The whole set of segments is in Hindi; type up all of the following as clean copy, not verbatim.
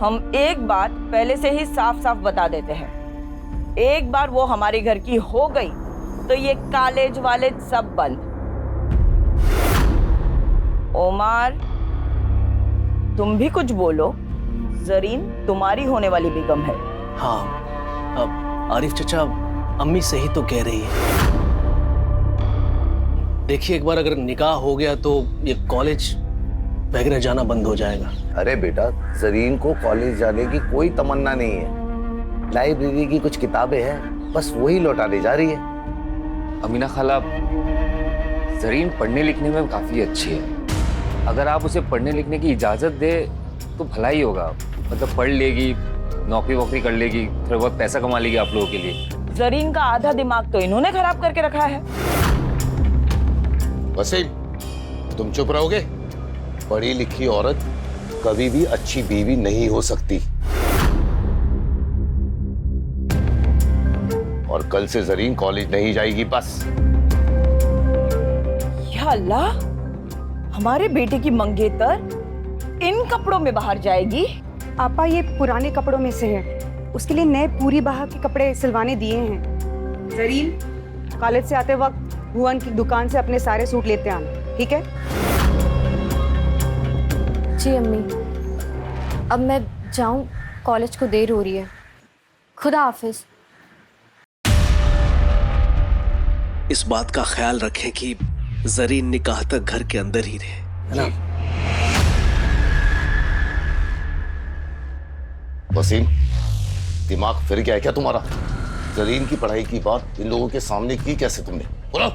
हम एक बात पहले से ही साफ साफ बता देते हैं, एक बार वो हमारे घर की हो गई तो ये कॉलेज वाले सब बंद। ओमार, तुम भी कुछ बोलो। जरीन तुम्हारी होने वाली बेगम है। हाँ, अब आरिफ चचा, अम्मी सही तो कह रही है। देखिए, एक बार अगर निकाह हो गया तो ये कॉलेज वगैरह जाना बंद हो जाएगा। अरे बेटा, जरीन को कॉलेज जाने की कोई तमन्ना नहीं है। लाइब्रेरी की कुछ किताबें हैं, बस वही लौटाने जा रही है। अमीना खाला, जरीन पढ़ने लिखने में काफी अच्छी है। अगर आप उसे पढ़ने लिखने की इजाजत दे तो भला ही होगा। मतलब पढ़ लेगी, नौकरी वोकरी कर लेगी, थोड़ा बहुत पैसा कमा लेगी आप लोगों के लिए। जरीन का आधा दिमाग तो इन्होंने खराब करके रखा है। वसीम, तुम चुप रहोगे? पढ़ी लिखी औरत कभी भी अच्छी बीवी नहीं हो सकती। और कल से जरीन कॉलेज नहीं जाएगी, बस। या अल्लाह, हमारे बेटे की मंगेतर इन कपड़ों में बाहर जाएगी? आपा, ये पुराने कपड़ों में से है, उसके लिए नए पूरी बाह के कपड़े सिलवाने दिए हैं। जरीन, कॉलेज से आते वक्त भुवन की दुकान से अपने सारे सूट लेते आना, ठीक है? जी अम्मी, अब मैं जाऊं, कॉलेज को देर हो रही है। खुदा हाफिज। इस बात का ख्याल रखें कि जरीन निकाह तक घर के अंदर ही रहे, है ना? वसीम, दिमाग फिर गया है क्या तुम्हारा? जरीन की पढ़ाई की बात इन लोगों के सामने की कैसे तुमने? बोलो,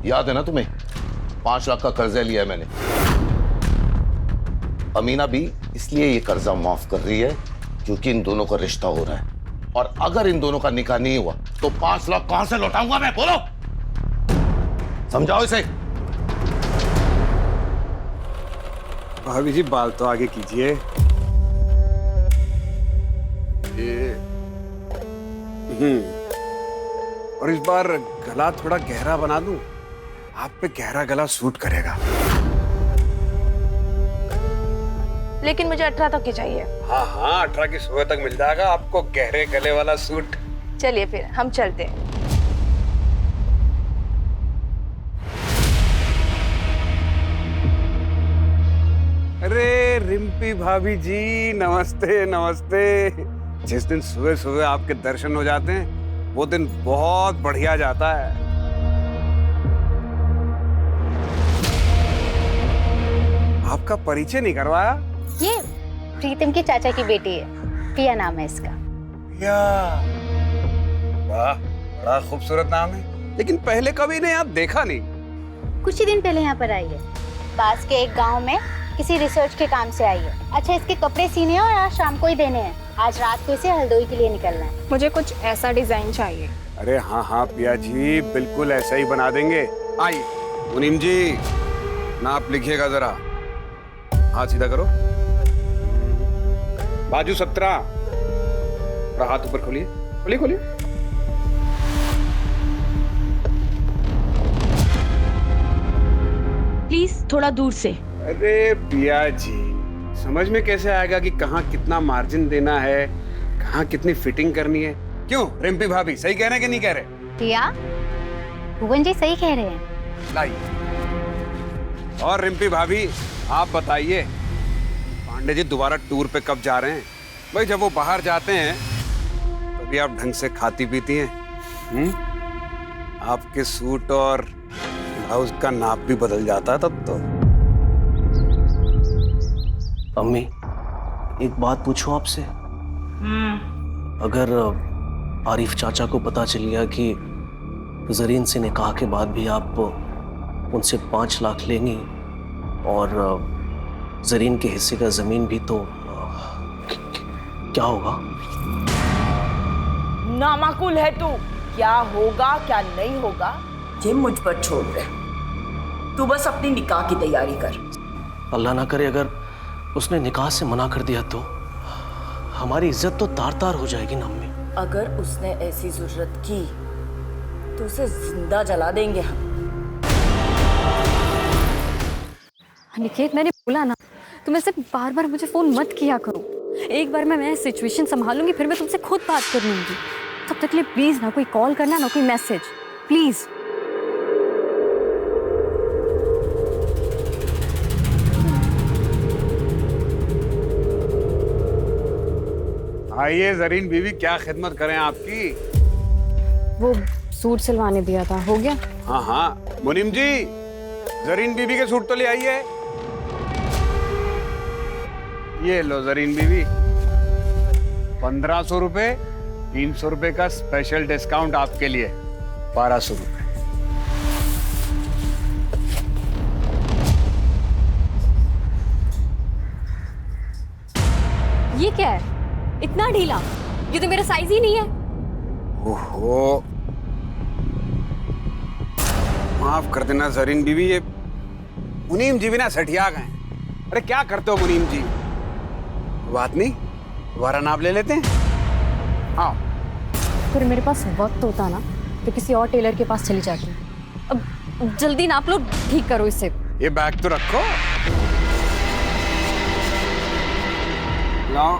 याद है ना तुम्हें? 5 लाख का कर्जा लिया है मैंने। अमीना भी इसलिए ये कर्जा माफ कर रही है क्योंकि इन दोनों का रिश्ता हो रहा है। और अगर इन दोनों का निकाह नहीं हुआ तो 5 लाख कहां से लौटाऊंगा मैं? बोलो, समझाओ इसे। भाभी जी, बाल तो आगे कीजिए। और इस बार गला थोड़ा गहरा बना दूं, आप पे गहरा गला सूट करेगा। लेकिन मुझे 18 तक की चाहिए। हाँ हाँ, 18 की सुबह तक मिल जाएगा आपको गहरे गले वाला सूट। चलिए फिर हम चलते हैं। अरे रिम्पी भाभी जी, नमस्ते नमस्ते। जिस दिन सुबह सुबह आपके दर्शन हो जाते हैं वो दिन बहुत बढ़िया जाता है। आपका परिचय नहीं करवाया? ये प्रीतम की चाचा की बेटी है, पिया नाम है इसका। पिया, वाह, बड़ा खूबसूरत नाम है। लेकिन पहले कभी ने यहाँ देखा नहीं। कुछ ही दिन पहले यहाँ पर आई है, पास के एक गांव में किसी रिसर्च के काम से आई है। अच्छा, इसके कपड़े सीने हैं और आज शाम को ही देने हैं। आज रात को इसे हल्द्वानी के लिए निकलना है। मुझे कुछ ऐसा डिजाइन चाहिए। अरे हाँ हाँ पिया जी, बिल्कुल ऐसा ही बना देंगे। आइए मुनीम जी, नाप लिखिएगा जरा। हाथ सीधा करो, बाजू 17, और हाथ ऊपर खोलिए, खोलिए खोलिए। प्लीज थोड़ा दूर से। अरे पिया जी, समझ में कैसे आएगा कि कहाँ कितना मार्जिन देना है, कहाँ कितनी फिटिंग करनी है? क्यों रिम्पी भाभी, सही कह रहे हैं कि नहीं कह रहे? पिया, भुवन जी सही कह रहे हैं। लाइए। और रिम्पी भाभी, आप बताइए, पांडे जी दोबारा टूर पे कब जा रहे हैं? भाई जब वो बाहर जाते हैं तभी आप ढंग से खाती पीती हैं। आपके सूट और ब्लाउज का नाप भी बदल जाता है तब तो। अम्मी, एक बात पूछूं आपसे? अगर आरिफ चाचा को पता चल गया कि जरीन से निकाह के बाद भी आप उनसे 5 लाख लेंगी और जरीन के हिस्से का जमीन भी, तो क्या होगा? नामाकुल है तू। क्या होगा क्या नहीं होगा ये मुझ पर छोड़ दे। तू बस अपनी निकाह की तैयारी कर। अल्लाह ना करे अगर उसने निकाह से मना कर दिया तो हमारी इज्जत तो तार तार हो जाएगी ना अम्मी। अगर उसने ऐसी जरूरत की तो उसे जिंदा जला देंगे हम। अनिकेत, मैंने बोला ना, तुम ऐसे बार बार मुझे फोन मत किया करो। एक बार मैं सिचुएशन संभालूंगी, फिर मैं तुमसे खुद बात कर लूंगी। तब तक के लिए प्लीज ना कोई कॉल करना, ना कोई मैसेज, प्लीज। आइए जरीन बीवी, क्या खिदमत करें आपकी? वो सूट सिलवाने दिया था, हो गया? हाँ हाँ मुनीम जी, जरीन बीवी के सूट तो ले आइए। ये लो जरीन बीवी, 1500 रुपए, 300 रुपए का स्पेशल डिस्काउंट आपके लिए, 1200 रुपए। ये क्या है, इतना ढीला? ये तो मेरा साइज ही नहीं है। ओहो, माफ कर देना जरीन बीवी, ये मुनीम जी भी ना सठिया गए। अरे क्या करते हो मुनीम जी? बात नहीं, दोबारा नाप ले लेते हैं। हाँ, फिर मेरे पास वक्त होता ना तो किसी और टेलर के पास चली जाती। अब जल्दी नाप लो, ठीक करो इसे। ये बैग तो रखो। लाओ।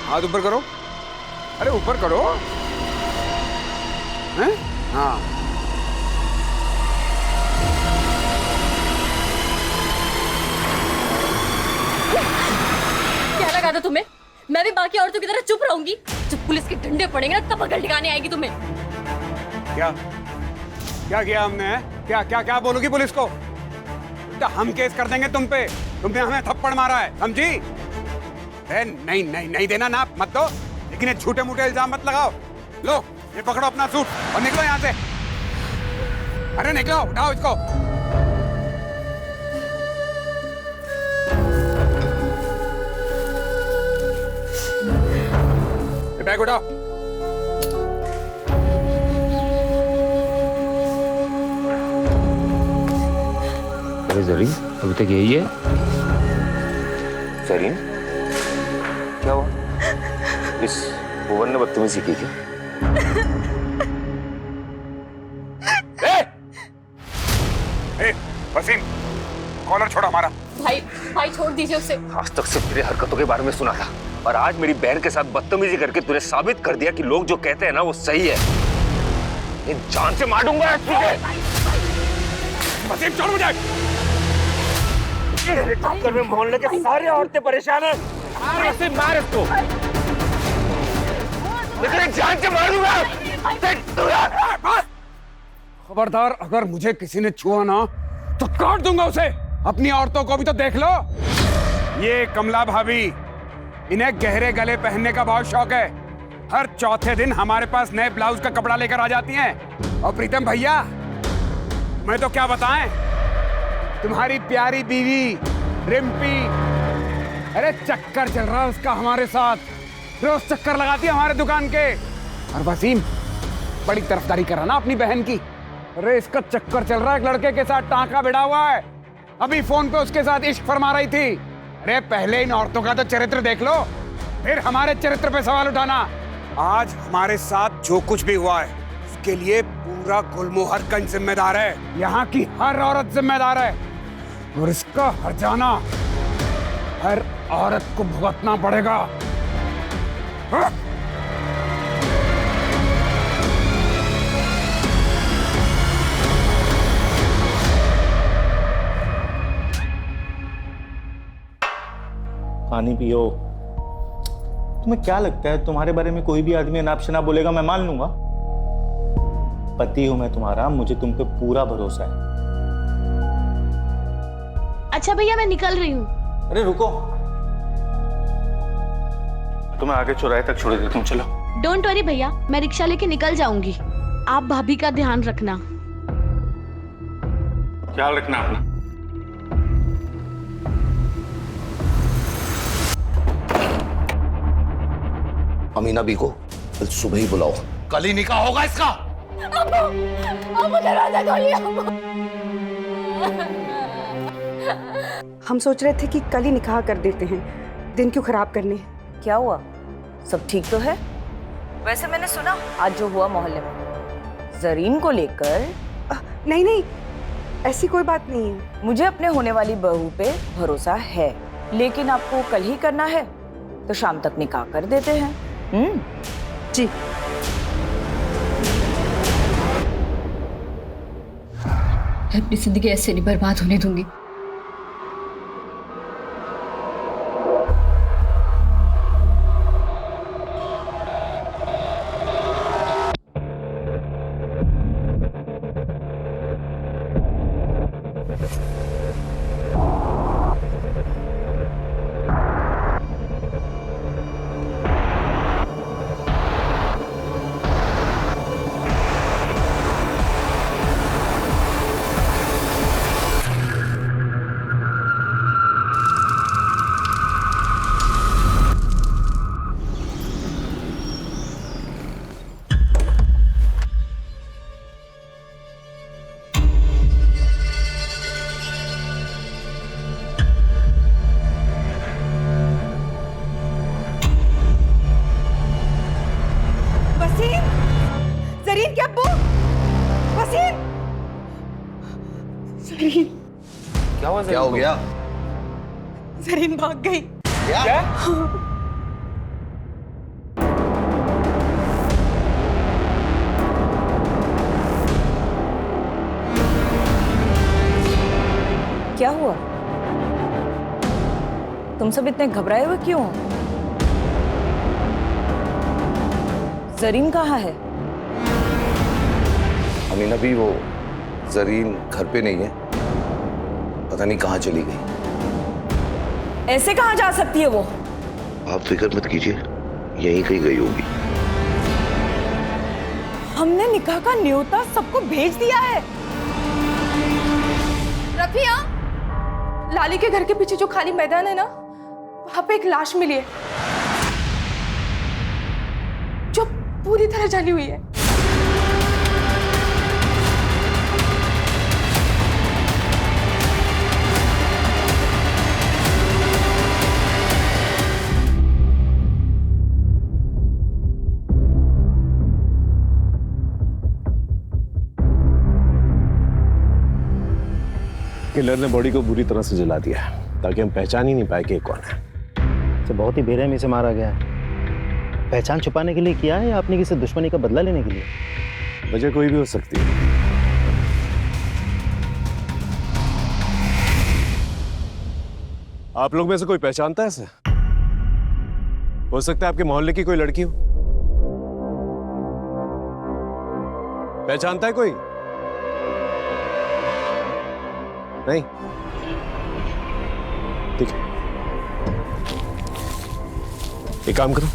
हाथ ऊपर करो। अरे ऊपर करो। हैं? हाँ। क्या लगा था तुम्हें? मैं भी बाकी औरतों की तरह चुप रहूंगी? जब पुलिस के डंडे पड़ेंगे ना तब अकल ठिकाने आएगी तुम्हें। क्या क्या किया हमने? है? क्या क्या क्या बोलोगी पुलिस को? तो हम केस कर देंगे तुम पे। तुमने हमें थप्पड़ मारा है, समझी? नहीं नहीं नहीं देना नाप मत दो, लेकिन ये झूठे मूठे इल्जाम मत लगाओ। लो ये पकड़ो अपना सूट और निकलो यहाँ से। अरे निकलो, उठाओ इसको। ये बैग उठाओ। अरे जरीन, अभी तक यही है? जरीन, क्या हुआ? इस भुवन ने बदतमीजी की क्या? वसीम, कॉलर छोड़ हमारा। भाई भाई छोड़ दीजिए उसे। आज तक सिर्फ तेरे हरकतों के बारे में सुना था, और आज मेरी बहन के साथ बदतमीजी करके तूने साबित कर दिया कि लोग जो कहते हैं ना वो सही है। इन जान से मार दूंगा तुझे। वसीम छोड़ मुझे। चक्कर में मोहल्ले के सारे औरतें परेशान हैं। वसीम मार इसको, लेकिन जान से मार दूंगा। खबरदार, अगर मुझे किसी ने छुआ ना तो काट दूंगा उसे। अपनी औरतों को भी तो देख लो। ये कमला भाभी, इन्हें गहरे गले पहनने का बहुत शौक है। हर चौथे दिन हमारे पास नए ब्लाउज का कपड़ा लेकर आ जाती हैं। और प्रीतम भैया, मैं तो क्या बताएं, तुम्हारी प्यारी बीवी रिम्पी, अरे चक्कर चल रहा है उसका हमारे साथ। रोज चक्कर लगाती है हमारे दुकान के। और वसीम बड़ी तरफदारी कर रहा ना अपनी बहन की। अरे इसका चक्कर चल रहा है एक लड़के के साथ, टांका भिड़ा हुआ है। अभी फोन पे उसके साथ इश्क फरमा रही थी। अरे पहले इन औरतों का तो चरित्र देख लो, फिर हमारे चरित्र पे सवाल उठाना। आज हमारे साथ जो कुछ भी हुआ है उसके लिए पूरा गुलमोहरगंज जिम्मेदार है। यहाँ की हर औरत जिम्मेदार है, और इसका हर्जाना हर औरत को भुगतना पड़ेगा। हाँ? पानी पियो। तुम्हें क्या लगता है तुम्हारे बारे में कोई भी आदमी अनाप शनाप बोलेगा मैं मान लूंगा? पति हूं मैं तुम्हारा, मुझे तुम पे पूरा भरोसा है। अच्छा भैया मैं निकल रही हूँ। अरे रुको, तुम्हें आगे चौराहे तक छोड़ देता हूँ, चलो। डोंट वरी भैया, मैं रिक्शा लेके निकल जाऊंगी। आप भाभी का ध्यान रखना। ख्याल रखना अपना। अमीना बी को कल सुबह ही बुलाओ, कल ही निकाह होगा इसका। हम सोच रहे थे कि कल ही निकाह कर देते हैं, दिन क्यों खराब करने। क्या हुआ, सब ठीक तो है? वैसे मैंने सुना आज जो हुआ मोहल्ले में जरीन को लेकर। नहीं नहीं, ऐसी कोई बात नहीं है। मुझे अपने होने वाली बहू पे भरोसा है, लेकिन आपको कल ही करना है तो शाम तक निकाह कर देते हैं। जी। मैं अपनी जिंदगी ऐसे नहीं बर्बाद होने दूंगी। जरीन क्या अब्बू? वसीम! जरीन! क्या हुआ? क्या हो गया? जरीन भाग गई। क्या? क्या हुआ? तुम सब इतने घबराए हुए क्यों हो? जरीन कहाँ है? अमीना भी वो जरीन घर पे नहीं है, पता नहीं कहाँ चली गई। ऐसे कहाँ जा सकती है वो? आप फिक्र मत कीजिए, यहीं कहीं गई होगी। हमने निकाह का न्योता सबको भेज दिया है। रफिया, लाली के घर के पीछे जो खाली मैदान है ना, वहां पे एक लाश मिली है जो पूरी तरह जली हुई है। किलर ने बॉडी को बुरी तरह से जला दिया ताकि हम पहचान ही नहीं पाए कि कौन है। तो बहुत ही बेरहमी से मारा गया है। पहचान छुपाने के लिए किया है या अपनी किसी दुश्मनी का बदला लेने के लिए? वजह कोई भी हो सकती है। आप लोग में से कोई पहचानता है इसे? हो सकता है आपके मोहल्ले की कोई लड़की हो। पहचानता है कोई? नहीं? ठीक है, एक काम करो,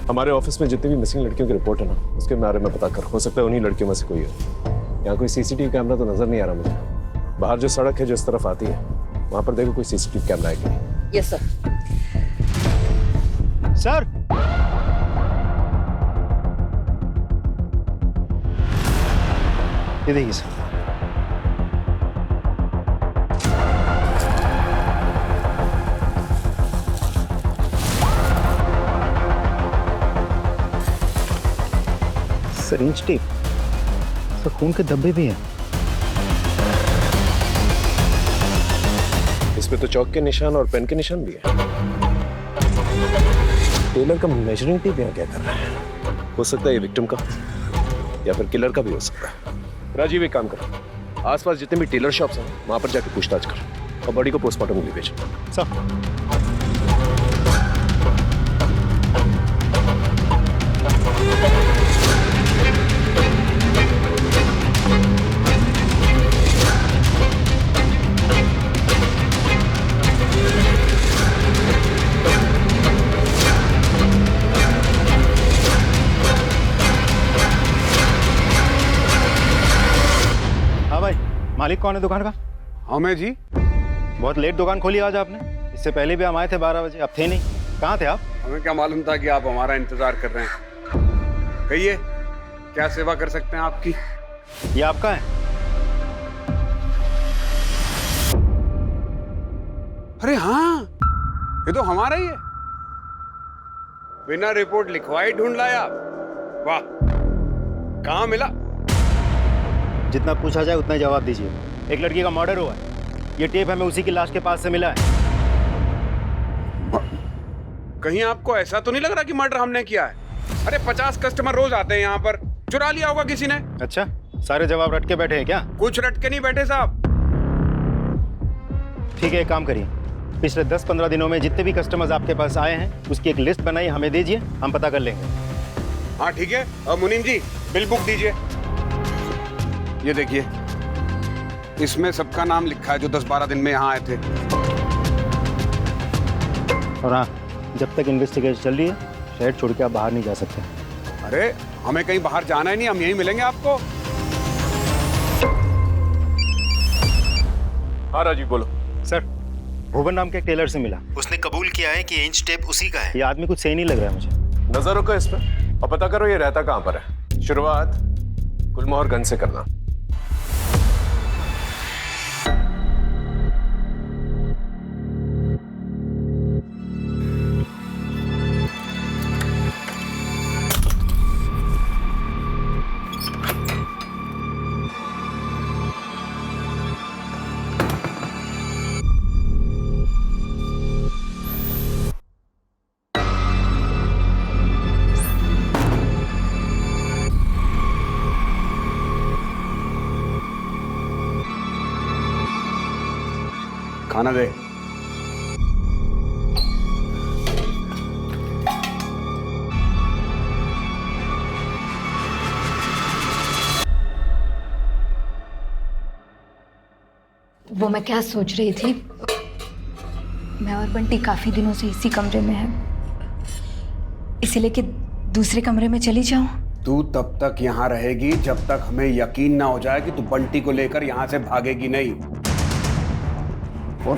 हमारे ऑफिस में जितनी भी मिसिंग लड़कियों की रिपोर्ट है ना, उसके बारे में पता कर। हो सकता है उन्हीं लड़कियों में से कोई हो। यहाँ कोई सीसीटीवी कैमरा तो नजर नहीं आ रहा मुझे। बाहर जो सड़क है जो इस तरफ आती है, वहां पर देखो कोई सीसीटीवी कैमरा है कि नहीं। Yes sir. सर, ये देखिए सर। सिरिंज टेप, सर खून के धब्बे भी हैं। इसमें तो चौक के निशान और पेन के निशान भी है। टेलर का मेजरिंग टेप यहाँ क्या कर रहा है? हो सकता है ये विक्टिम का या फिर किलर का भी हो सकता है। राजीव, एक काम कर, आसपास जितने भी टेलर शॉप्स हैं वहां पर जाकर पूछताछ कर और बॉडी को पोस्टमार्टम के लिए भेज। सर, मालिक कौन है दुकान का? हाँ मैं जी। बहुत लेट दुकान खोली आज आपने। इससे पहले भी हम आए थे 12 बजे, अब थे नहीं। कहाँ थे आप? हमें क्या मालूम था कि आप हमारा इंतजार कर रहे हैं। कहिए, क्या सेवा कर सकते हैं आपकी? ये आपका है? अरे हाँ, ये तो हमारा ही है। बिना रिपोर्ट लिखवाई ढूंढ लाया। वाह, कहाँ मिला? जितना पूछा जाए उतना जवाब दीजिए। एक लड़की का मर्डर हुआ है। ये टेप हमें उसी की लाश के पास से मिला है। कहीं आपको ऐसा तो नहीं लग रहा कि मर्डर हमने किया है? अरे 50 कस्टमर रोज आते हैं यहाँ पर, चुरा लिया होगा किसी ने। अच्छा, सारे जवाब रट के बैठे हैं क्या? कुछ रट के नहीं बैठे साहब। ठीक है, एक काम करिए, पिछले 10-15 दिनों में जितने भी कस्टमर्स आपके पास आए हैं उसकी एक लिस्ट बनाई, हमें दीजिए, हम पता कर लेंगे। हाँ ठीक है। और मुनीम जी बिल बुक दीजिए। ये देखिए, इसमें सबका नाम लिखा है जो 10-12 दिन में यहाँ आए थे। और हाँ, जब तक इन्वेस्टिगेशन चल रही है शहर छोड़ के आप बाहर नहीं जा सकते। अरे हमें कहीं बाहर जाना ही नहीं, हम यहीं मिलेंगे आपको। हाँ राजीव बोलो। सर, भुवन नाम के एक टेलर से मिला। उसने कबूल किया है कि इंच टेप उसी का है। ये आदमी कुछ सही नहीं लग रहा है मुझे। नजर रखो इस पर और पता करो ये रहता कहाँ पर है। शुरुआत गुलमोहर गंज से करना। खाना दे। वो मैं क्या सोच रही थी, मैं और बंटी काफी दिनों से इसी कमरे में हैं, इसीलिए कि दूसरे कमरे में चली जाऊं। तू तब तक यहाँ रहेगी जब तक हमें यकीन ना हो जाए कि तू बंटी को लेकर यहाँ से भागेगी नहीं, और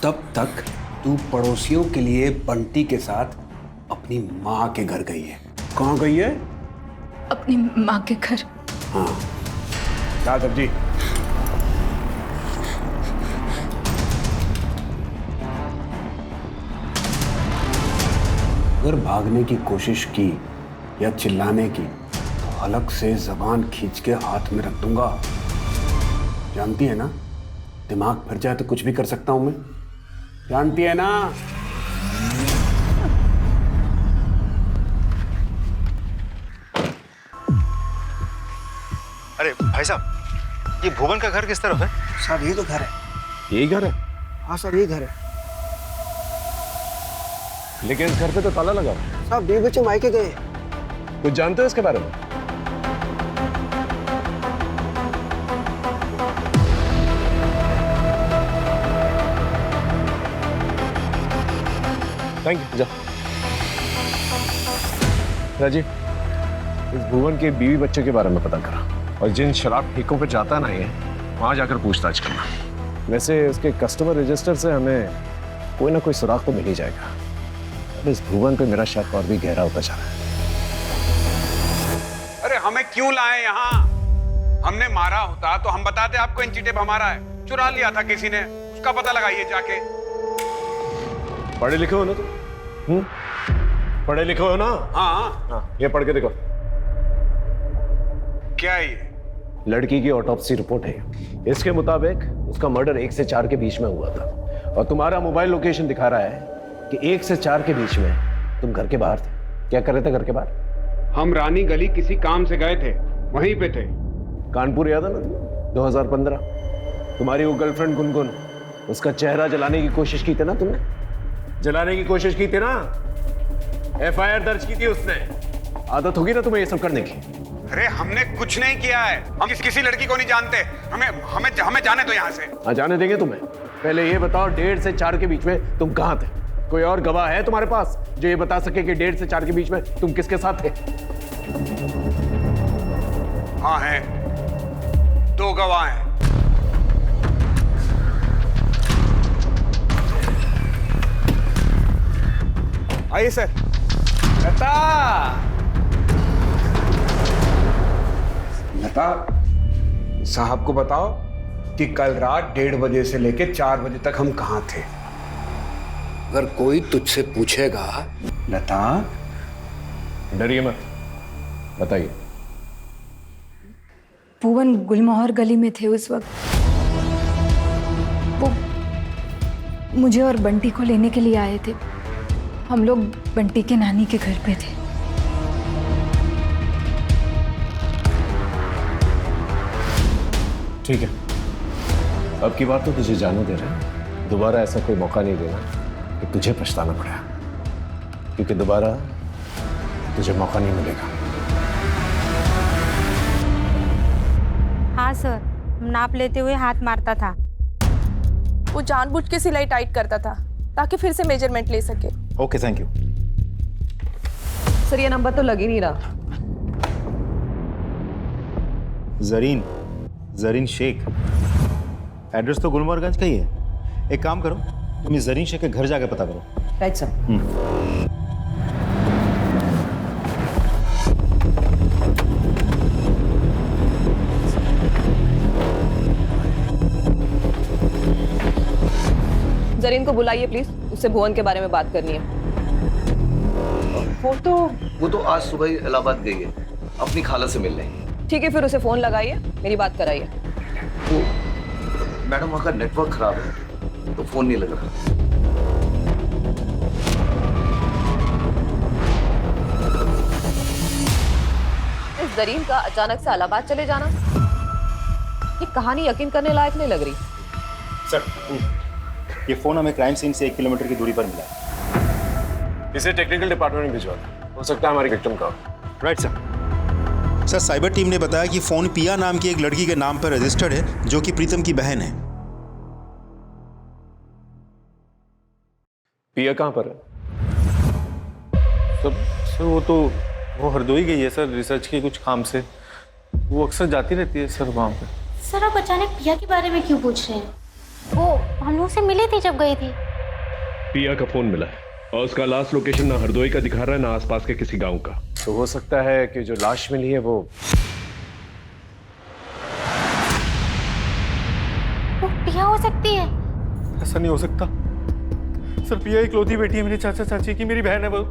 तब तक तू पड़ोसियों के लिए बंटी के साथ अपनी माँ के घर गई है। कहाँ गई है? अपनी माँ के घर। हाँ, क्या सब्जी? अगर भागने की कोशिश की या चिल्लाने की तो हलक से जबान खींच के हाथ में रख दूंगा। जानती है ना, दिमाग फिर जाए तो कुछ भी कर सकता हूं मैं। जानती है ना? अरे भाई साहब, ये भुवन का घर किस तरफ है? साहब ये तो घर है। यही घर है? हाँ सर, ये घर है। लेकिन इस घर पे तो ताला लगा है। साहब 2 बच्चे मायके गए। कुछ जानते हो इसके बारे में? Thank you. जा राजीव, इस भुवन के बीवी बच्चे के बारे में पता करा और जिन शराब ठेकों पे जाता ना ये, वहां जाकर पूछताछ करना। वैसे उसके कस्टमर रजिस्टर से हमें कोई ना कोई सुराग तो मिल ही जाएगा। अब इस भुवन पे मेरा शक और भी गहरा होता जा रहा है। अरे हमें क्यों लाए यहाँ? हमने मारा होता तो हम बताते आपको इंची टेप हमारा है। चुरा लिया था किसी ने, उसका पता लगाइए जाके। पढ़े लिखे हो ना तुम? पढ़े लिखे हो ना? हाँ। ये पढ़ के देखो। क्या है ये? लड़की की ऑटोप्सी रिपोर्ट है। इसके मुताबिक उसका मर्डर 1 से 4 के बीच में हुआ था और तुम्हारा मोबाइल लोकेशन दिखा रहा है कि 1 से 4 के बीच में तुम घर के बाहर थे। क्या कर रहे थे घर के बाहर? हम रानी गली किसी काम से गए थे, वहीं पे थे। कानपुर याद है ना? 2015 तुम्हारी वो गर्लफ्रेंड गुनगुन, उसका चेहरा जलाने की कोशिश की थी ना तुमने? जलाने की कोशिश की थी ना? FIR दर्ज की थी उसने। आदत होगी ना तुम्हें ये सब करने की? अरे हमने कुछ नहीं किया है, हम किसी लड़की को नहीं जानते। हमें जाने दो यहाँ से। हाँ, जाने देंगे तुम्हें। पहले ये बताओ 1.5 से 4 के बीच में तुम कहाँ थे? कोई और गवाह है तुम्हारे पास जो ये बता सके कि 1.5 से 4 के बीच में तुम किसके साथ थे? हाँ है, 2 गवाह हैं। आइए सर। लता साहब को बताओ कि कल रात 1:30 बजे से लेकर 4 बजे तक हम कहाँ थे। अगर कोई तुझसे पूछेगा, लता। डरिए मत, बताइए। भुवन गुलमोहर गली में थे उस वक्त। मुझे और बंटी को लेने के लिए आए थे। हम लोग बंटी के नानी के घर पे थे। ठीक है, अब की बात तो तुझे जाने दे रहे हैं। दोबारा ऐसा कोई मौका नहीं देना कि तुझे पछताना पड़ा, क्योंकि दोबारा तुझे मौका नहीं मिलेगा। हाँ सर, नाप लेते हुए हाथ मारता था। वो जानबूझ के सिलाई टाइट करता था ताकि फिर से मेजरमेंट ले सके। Okay, thank you. सर ये नंबर तो लग ही नहीं रहा। जरीन शेख, एड्रेस तो गुलमोहरगंज का ही है। एक काम करो, तुम इस जरीन शेख के घर जाके पता करो। Right sir. जरीन को बुलाइए प्लीज, उससे भुवन के बारे में बात करनी है। वो तो आज सुबह ही इलाहाबाद गई है अपनी खाला से मिलने। ठीक है, फिर उसे फोन लगाइए, मेरी बात कराइए। वो मैडम वहाँ का नेटवर्क खराब है तो फोन नहीं लग रहा। इस जरीन का अचानक से इलाहाबाद चले जाना, ये कहानी यकीन करने लायक नहीं लग रही। सर, ये फोन हमें क्राइम सीन से 1 किलोमीटर की दूरी पर मिला है। इसे टेक्निकल डिपार्टमेंट में भिजवा दो, हो सकता है हमारी विक्टिम का। Right sir. Sir, cyber team ने बताया कि फोन पिया नाम की एक लड़की के नाम पर रजिस्टर्ड है, जो कि प्रीतम की बहन है। पिया कहाँ पर है? सर वो हरदोई गई है सर, रिसर्च के कुछ काम से। वो अक्सर जाती रहती है सर वहाँ पे। सर आप अचानक पिया के बारे में क्यों पूछ रहे हैं? वो हम लोग से मिली थी जब गई थी। पिया का फोन मिला है और उसका लास्ट लोकेशन ना हरदोई का दिखा रहा है ना आसपास के किसी गांव का। तो हो सकता है कि जो लाश मिली है वो पिया हो सकती है। ऐसा नहीं हो सकता सर, पिया इकलौती बेटी है मेरे चाचा चाची की, मेरी बहन है वो।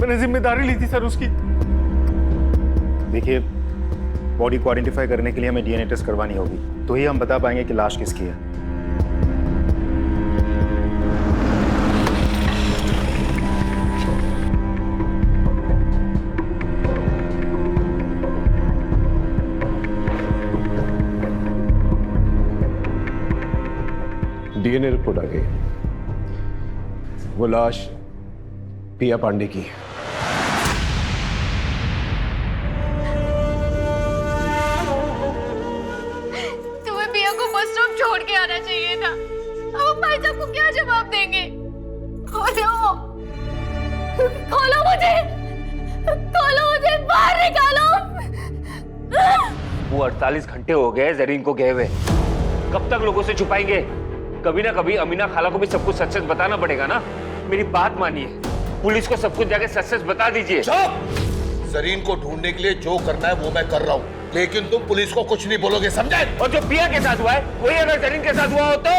मैंने जिम्मेदारी ली थी सर उसकी। देखिए, बॉडी को आइडेंटिफाई करने के लिए हमें डीएनए टेस्ट करवानी होगी, तो ही हम बता पाएंगे कि लाश किसकी है। डीएनए रिपोर्ट आ गई, वो लाश पिया पांडे की है। तुम्हें पिया को बस स्टॉप छोड़ के आना चाहिए था। अब भाई साहब को क्या जवाब देंगे? खोलो, खोलो मुझे, बाहर निकालो। वो 48 घंटे हो गए जरीन को गए हुए, कब तक लोगों से छुपाएंगे? कभी ना कभी अमीना खाला को भी सब कुछ सच सच बताना पड़ेगा ना। मेरी बात मानिए, पुलिस को सब कुछ जाके सच सच बता दीजिए। जरीन को ढूंढने के लिए जो करना है वो मैं कर रहा हूँ, लेकिन तुम पुलिस को कुछ नहीं बोलोगे, समझे? और जो पिया के साथ हुआ है वही अगर जरीन के साथ हुआ हो तो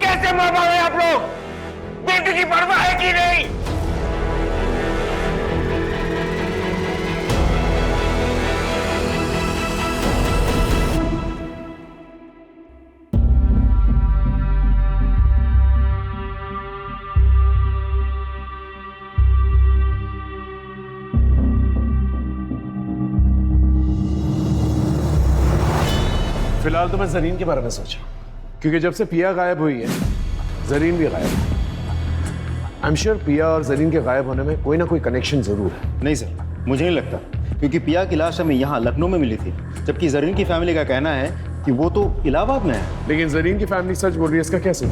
कैसे मार पाओगे आप लोग? बेटी की परवाह है कि नहीं? फिलहाल तो मैं जरीन के बारे में सोचा, क्योंकि जब से पिया गायब हुई है जरीन भी गायब है। आई एम श्योर पिया और जरीन के गायब होने में कोई ना कोई कनेक्शन जरूर है। नहीं सर, मुझे नहीं लगता, क्योंकि पिया की लाश हमें यहाँ लखनऊ में मिली थी, जबकि जरीन की फैमिली का कहना है कि वो तो इलाहाबाद में है। लेकिन जरीन की फैमिली सच बोल रही है, इसका क्या सही?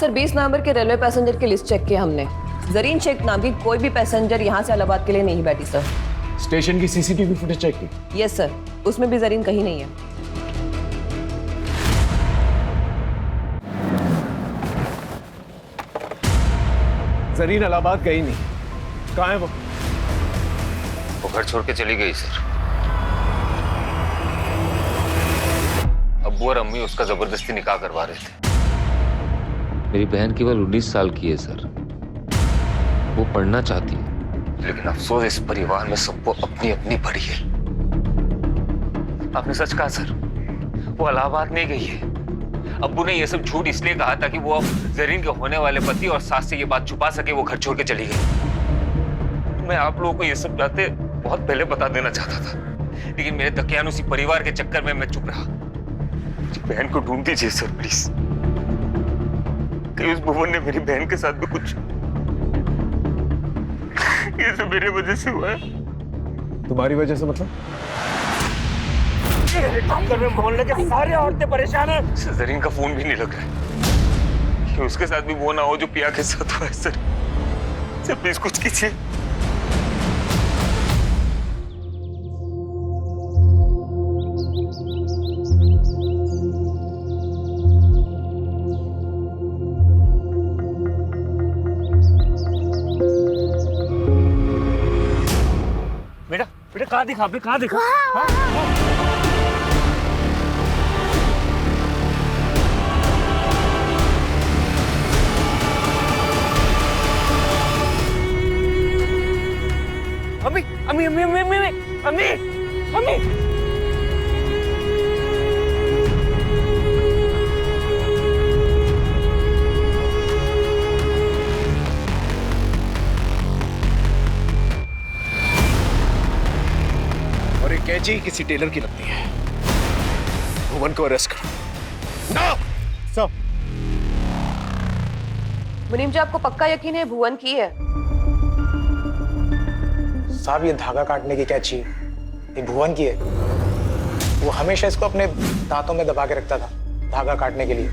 सर 20 नवंबर के रेलवे पैसेंजर की लिस्ट चेक की हमने। जरीन शेख नाम की कोई भी पैसेंजर यहाँ से इलाहाबाद के लिए नहीं बैठी सर। स्टेशन की सीसीटीवी फुटेज चेक की? यस सर, उसमें भी जरीन कहीं नहीं है। जरीन इलाहाबाद गई नहीं, कहाँ है वो? वो घर छोड़ के चली गई सर। अब्बू और अम्मी उसका जबरदस्ती निकाह करवा रहे थे। मेरी बहन केवल 19 साल की है सर, वो पढ़ना चाहती है, लेकिन अफसोस इस परिवार में सबको अपनी अपनी पड़ी है। आपने सच कहा सर, वो इलाहाबाद नहीं गई है, अब्बू ने ये सब झूठ इसलिए कहा था कि वो जरीन के होने वाले पति और सास से ये बात छुपा सके, वो घर छोड़ के चली गई। मैं आप लोगों को ये सब बातें बहुत पहले बता देना चाहता था, लेकिन मेरे दकियानुसी परिवार के चक्कर में मैं चुप रहा। बहन को ढूंढ दीजिए सर प्लीज। कहीं उस भुवन ने मेरी बहन के साथ भी कुछ, ये सब मेरे वजह से हुआ है। तुम्हारी वजह से मतलब? हेलीकॉप्टर में मोहल्ले के सारे औरतें परेशान हैं। जरीन का फोन भी नहीं लग रहा है कि उसके साथ भी वो ना हो जो पिया के साथ हुआ है। सर प्लीज कुछ कीजिए। बेटा कहाँ दिखा बे, कहाँ दिखा? अम्मी अम्मी अम्मी अम्मी अम्मी अम्मी अम्मी। और ये कैची किसी टेलर की लगती है। भुवन को अरेस्ट करो। No sir. मुनीम जी, आपको पक्का यकीन है भुवन की है? साहब, ये धागा काटने की कैंची ये भुवन की है। वो हमेशा इसको अपने दांतों में दबा के रखता था धागा काटने के लिए।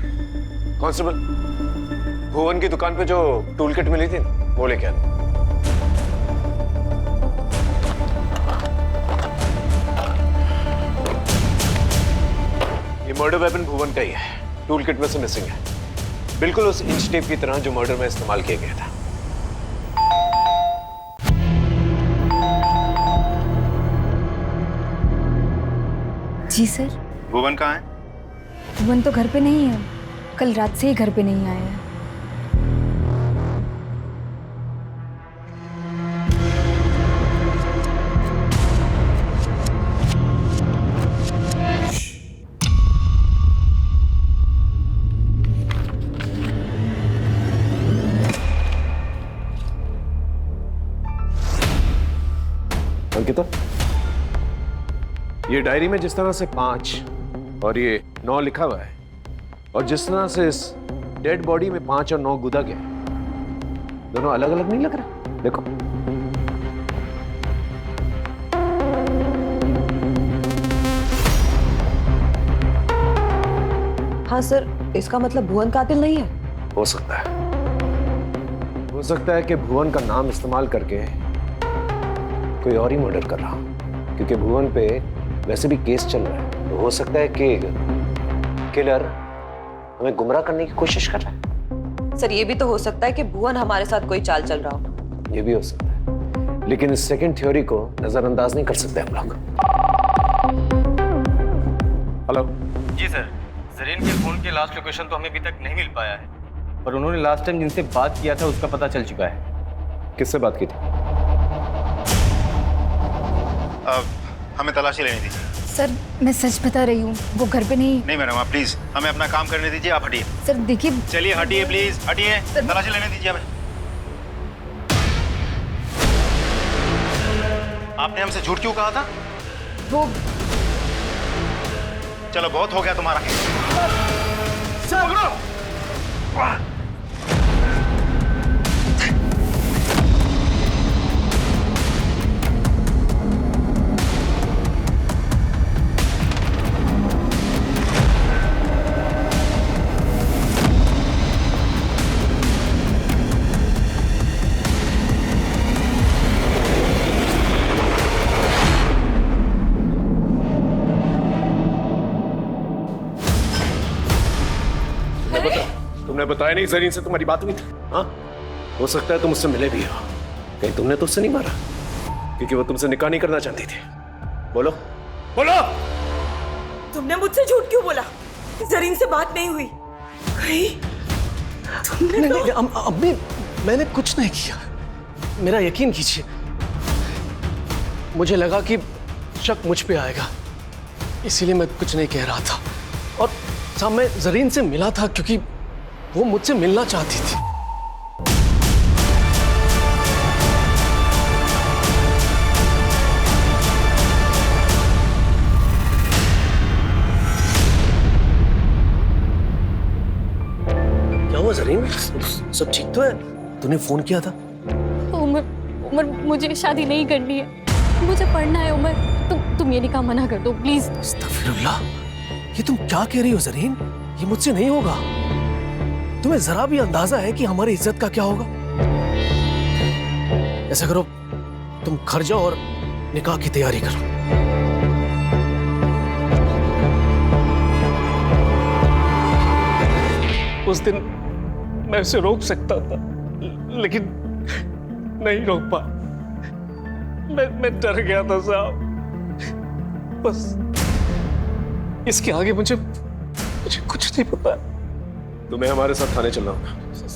कांस्टेबल, भुवन की दुकान पे जो टूल किट मिली थी वो लेके आना। ये मर्डर वेपन भुवन का ही है। टूल किट में से मिसिंग है, बिल्कुल उस इंच टेप की तरह जो मर्डर में इस्तेमाल किया गया था। जी सर। भुवन कहाँ है? भुवन तो घर पे नहीं है, कल रात से ही घर पे नहीं आया है। अंकिता, ये डायरी में जिस तरह से 5 और ये 9 लिखा हुआ है, और जिस तरह से इस डेड बॉडी में 5 और 9 गुदा गया, दोनों अलग अलग नहीं लग रहा? देखो। हाँ सर, इसका मतलब भुवन कातिल नहीं है? हो सकता है। हो सकता है कि भुवन का नाम इस्तेमाल करके कोई और ही मर्डर कर रहा, क्योंकि भुवन पे वैसे भी केस चल रहा है। तो हो सकता है कि किलर हमें गुमराह करने की कोशिश कर रहा है। सर, ये भी तो हो सकता है कि भुवन हमारे साथ कोई चाल चल रहा हो। ये भी हो सकता है, लेकिन इस सेकंड थ्योरी को नजरअंदाज नहीं कर सकते हम लोग। हेलो जी सर, जरीन के फोन के लास्ट लोकेशन तो हमें अभी तक नहीं मिल पाया है, पर उन्होंने लास्ट टाइम जिनसे बात किया था उसका पता चल चुका है। किससे बात की थी? हमें तलाशी लेनी दीजिए। सर, मैं सच बता रही हूँ, वो घर पे नहीं। नहीं मैडम, आप प्लीज हमें अपना काम करने दीजिए। आप हटिए। सर देखिए। चलिए हटिए प्लीज, हटिए। तलाशी लेने दीजिए हमें। आपने हमसे झूठ क्यों कहा था? वो चलो बहुत हो गया तुम्हारा। तुमने बताया नहीं जरीन से तुम्हारी बात हुई थी? हाँ, हो सकता है तुम उससे मिले भी हो। कहीं तुमने तो उससे नहीं मारा? क्योंकि वो तुमसे निकाह नहीं करना चाहती थी। बोलो बोलो। तुमने मुझसे झूठ क्यों बोला? जरीन से बात नहीं हुई? कहीं तुमने नहीं, अम्मी, मैंने कुछ नहीं किया। मेरा यकीन कीजिए, मुझे लगा कि शक मुझ पे आएगा, इसीलिए मैं कुछ नहीं कह रहा था। और साहब मैं जरीन से मिला था क्योंकि वो मुझसे मिलना चाहती थी। क्या हुआ जरीन? सब ठीक तो है? तूने फोन किया था? उमर मुझे शादी नहीं करनी है, मुझे पढ़ना है। उमर तुम ये निकाह मना कर दो प्लीज। अस्तगफिरुल्लाह, ये तुम क्या कह रही हो जरीन? ये मुझसे नहीं होगा। तुम्हें जरा भी अंदाजा है कि हमारी इज्जत का क्या होगा? ऐसा करो, तुम घर जाओ और निकाह की तैयारी करो। उस दिन मैं उसे रोक सकता था, लेकिन नहीं रोक पा। मैं डर गया था साहब। बस इसके आगे मुझे कुछ नहीं पता। तुम्हें हमारे साथ थाने चलना होगा।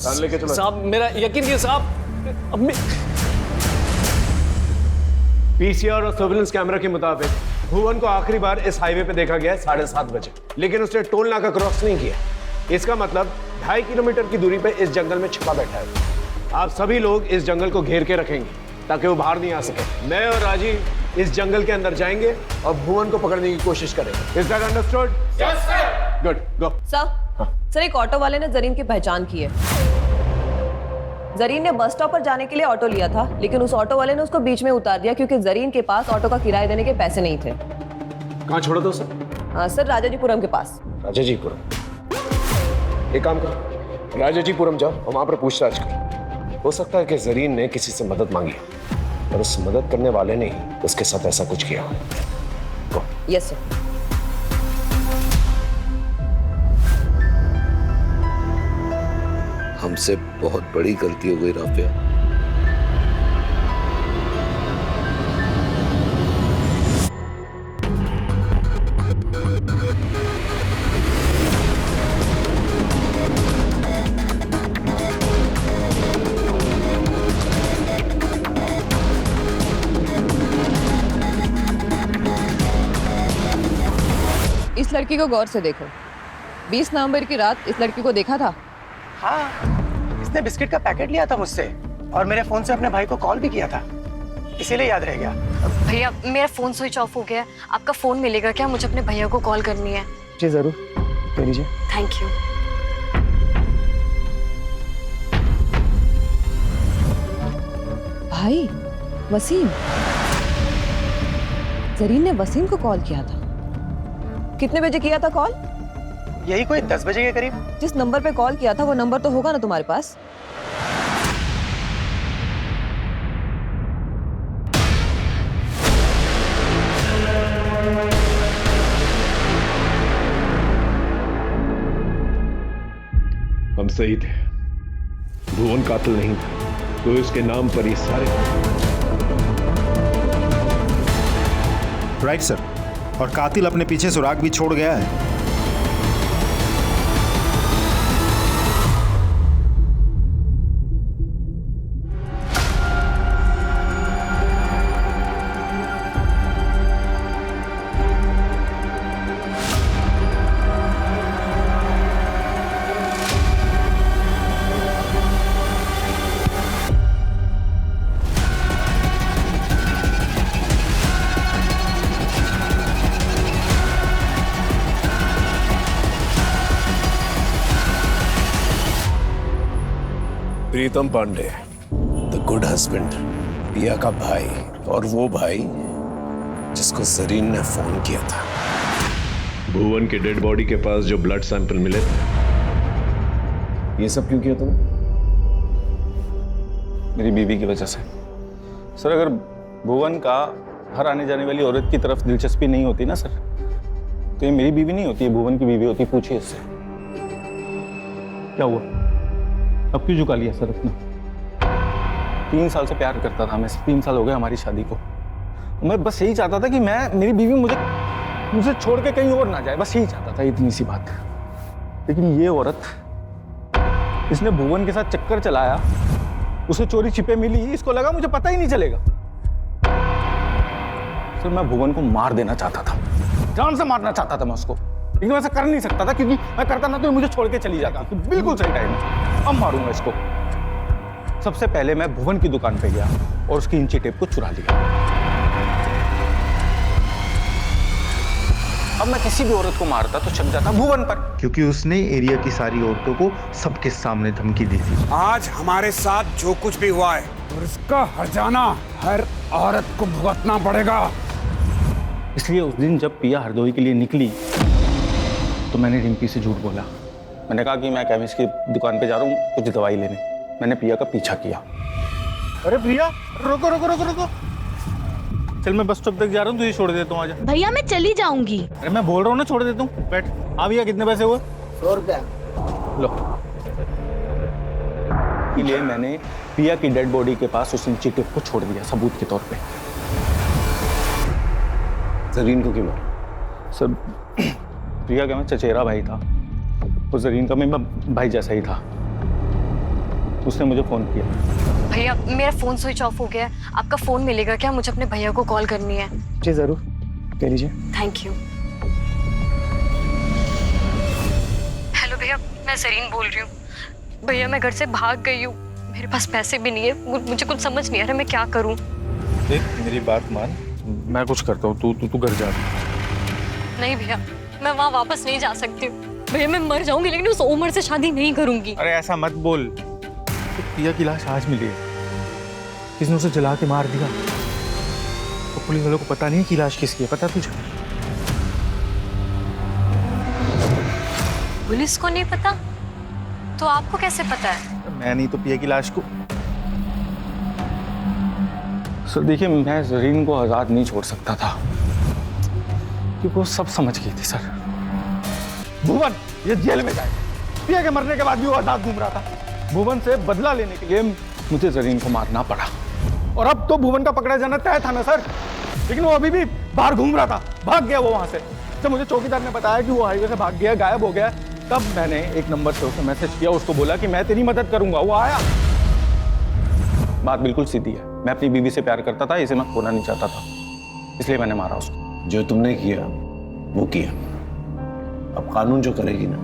थाने लेके चलो साहब, मेरा यकीन कीजिए साहब। अब मैं पीसीआर और सर्विलेंस कैमरा के मुताबिक भुवन को आखिरी बार इस हाईवे पे देखा गया है 7:30 बजे, लेकिन उसने टोल नाका क्रॉस नहीं किया। इसका मतलब 2.5 किलोमीटर की दूरी पे इस जंगल में छिपा बैठा है। आप सभी लोग इस जंगल को घेर के रखेंगे ताकि वो बाहर नहीं आ सके। मैं और राजीव इस जंगल के अंदर जाएंगे और भुवन को पकड़ने की कोशिश करेंगे। Is that understood? Yes sir. Good, go. Sir एक ऑटो वाले ने जरीन की पहचान की है। जरीन ने बस स्टॉप पर जाने के लिए ऑटो लिया था, लेकिन उस ऑटो वाले ने उसको बीच में उतार दिया क्योंकि जरीन के पास ऑटो का किराया देने के पैसे नहीं थे। कहाँ छोड़ा था सर? सर राजाजीपुरम के पास। राजाजीपुरम? एक काम करो, राजाजीपुरम जाओ और वहां पर पूछताछ करो। हो सकता है कि जरीन ने किसी से मदद मांगी और उस मदद करने वाले ने ही उसके साथ ऐसा कुछ किया। Yes sir. हमसे बहुत बड़ी गलती हो गई राफिया। इस लड़की को गौर से देखो। 20 नवंबर की रात इस लड़की को देखा था? हाँ, इसने बिस्किट का पैकेट लिया था मुझसे और मेरे फोन से अपने भाई को कॉल भी किया था, इसीलिए याद रह गया। भैया मेरा फोन स्विच ऑफ हो गया है, आपका फोन मिलेगा क्या? मुझे अपने भैया को कॉल करनी है। जी जरूर, ले लीजिए। Thank you. भाई वसीम, जरीन ने वसीम को कॉल किया था। कितने बजे किया था कॉल? यही कोई 10 बजे के करीब। जिस नंबर पे कॉल किया था वो नंबर तो होगा ना तुम्हारे पास? हम सही थे, भुवन कातिल नहीं था, तो इसके नाम पर ये सारे। राइट सर, और कातिल अपने पीछे सुराग भी छोड़ गया है। प्रीतम पांडे, द गुड हस्बैंड, पिया का भाई, और वो भाई जिसको जरीन ने फोन किया था। भुवन के डेड बॉडी के पास जो ब्लड सैंपल मिले थे। ये सब क्यों किया तुमने? मेरी बीवी की वजह से। सर अगर भुवन का घर आने जाने वाली औरत की तरफ दिलचस्पी नहीं होती ना सर, तो ये मेरी बीवी नहीं होती, ये भुवन की बीवी होती। पूछिए इससे क्या हुआ, अब क्यों झुका लिया सर अपना? 3 साल से प्यार करता था मैं, 3 साल हो गए हमारी शादी को। मैं बस यही चाहता था कि मेरी बीवी मुझे छोड़ के कहीं और ना जाए, बस यही चाहता था, इतनी सी बात। लेकिन ये औरत, इसने भुवन के साथ चक्कर चलाया, उसे चोरी छिपे मिली, इसको लगा मुझे पता ही नहीं चलेगा। सर मैं भुवन को मार देना चाहता था, जान से मारना चाहता था मैं उसको, लेकिन मैं ऐसा कर नहीं सकता था, क्योंकि मैं करता ना तो ये मुझे छोड़ के चली जाती। तो बिल्कुल सही टाइम है, अब मारूंगा इसको। सबसे पहले मैं भुवन की दुकान पे गया और उसकी इंची टेप को चुरा लिया। अब मैं किसी भी औरत को मारता तो शक जाता भुवन पर, क्योंकि उसने एरिया की सारी औरतों को सबके सामने धमकी दी थी। आज हमारे साथ जो कुछ भी हुआ है और इसका हर्जाना हर औरत को भुगतना पड़ेगा। इसलिए उस दिन जब पिया हरदोई के लिए निकली तो मैंने रिंपी से झूठ बोला। मैंने कहा कि मैं केमिस्ट की दुकान पे जा रहा हूँ कुछ दवाई लेने। मैंने पिया का पीछा किया। अरे प्रिया, रुको रुको रुको रुको, चल मैं बस स्टॉप तक जा रहा हूँ, तुझे छोड़ देता हूँ, आजा। भैया मैं चली जाऊंगी। अरे मैं बोल रहा हूँ ना, छोड़ देता हूँ, बैठ। हाँ भैया, कितने पैसे हुए? 100 रुपया। लो। इसलिए मैंने पिया की डेड बॉडी के पास उस इंची टेप को छोड़ दिया सबूत के तौर पे। जरीन को क्यों मारा? सर, प्रिया का मैं चचेरा भाई था और जरीन का मेरा भाई जैसा ही था। उसने मुझे फोन किया। भैया मेरा फोन स्विच ऑफ हो गया है, आपका फोन मिलेगा क्या? मुझे अपने भैया को कॉल करनी है। जी जरूर, कह लीजिए। Thank you. हेलो भैया, मैं जरीन बोल रही हूँ। भैया मैं घर से भाग गई हूँ, मेरे पास पैसे भी नहीं है, मुझे कुछ समझ नहीं आ रहा मैं क्या करूँ। देख मेरी बात मान, मैं कुछ करता हूँ, तू घर जा। नहीं भैया, मैं वहाँ वापस नहीं जा सकती हूँ। भैया मैं मर जाऊंगी लेकिन उस उम्र से शादी नहीं करूंगी। अरे ऐसा मत बोल। तो पिया की लाश आज मिली है, किसने उसे जला के मार दिया। तो पुलिस वालों को पता नहीं कि लाश किसकी है, पता तुझे? पुलिस को नहीं पता तो आपको कैसे पता है? मैं नहीं तो पिया की लाश को। सर देखिए, मैं जरीन को आजाद नहीं छोड़ सकता था क्योंकि वो सब समझ गई थी। सर भुवन ये जेल में जाए, पिया के मरने के बाद भी वो आजाद घूम रहा था। भुवन से बदला लेने के लिए मुझे जरीन को मारना पड़ा और अब तो भुवन का पकड़ा जाना तय था ना सर, लेकिन वो अभी भी बाहर घूम रहा था, भाग गया वो वहां से। जब मुझे चौकीदार ने बताया कि वो हाईवे से भाग गया, गायब हो गया, तब मैंने एक नंबर से उसे मैसेज किया, उसको बोला कि मैं तेरी मदद करूंगा। वो आया। बात बिल्कुल सीधी है, मैं अपनी बीवी से प्यार करता था, इसे मैं खोना नहीं चाहता था, इसलिए मैंने मारा उसको। जो तुमने किया वो किया, अब कानून जो करेगी ना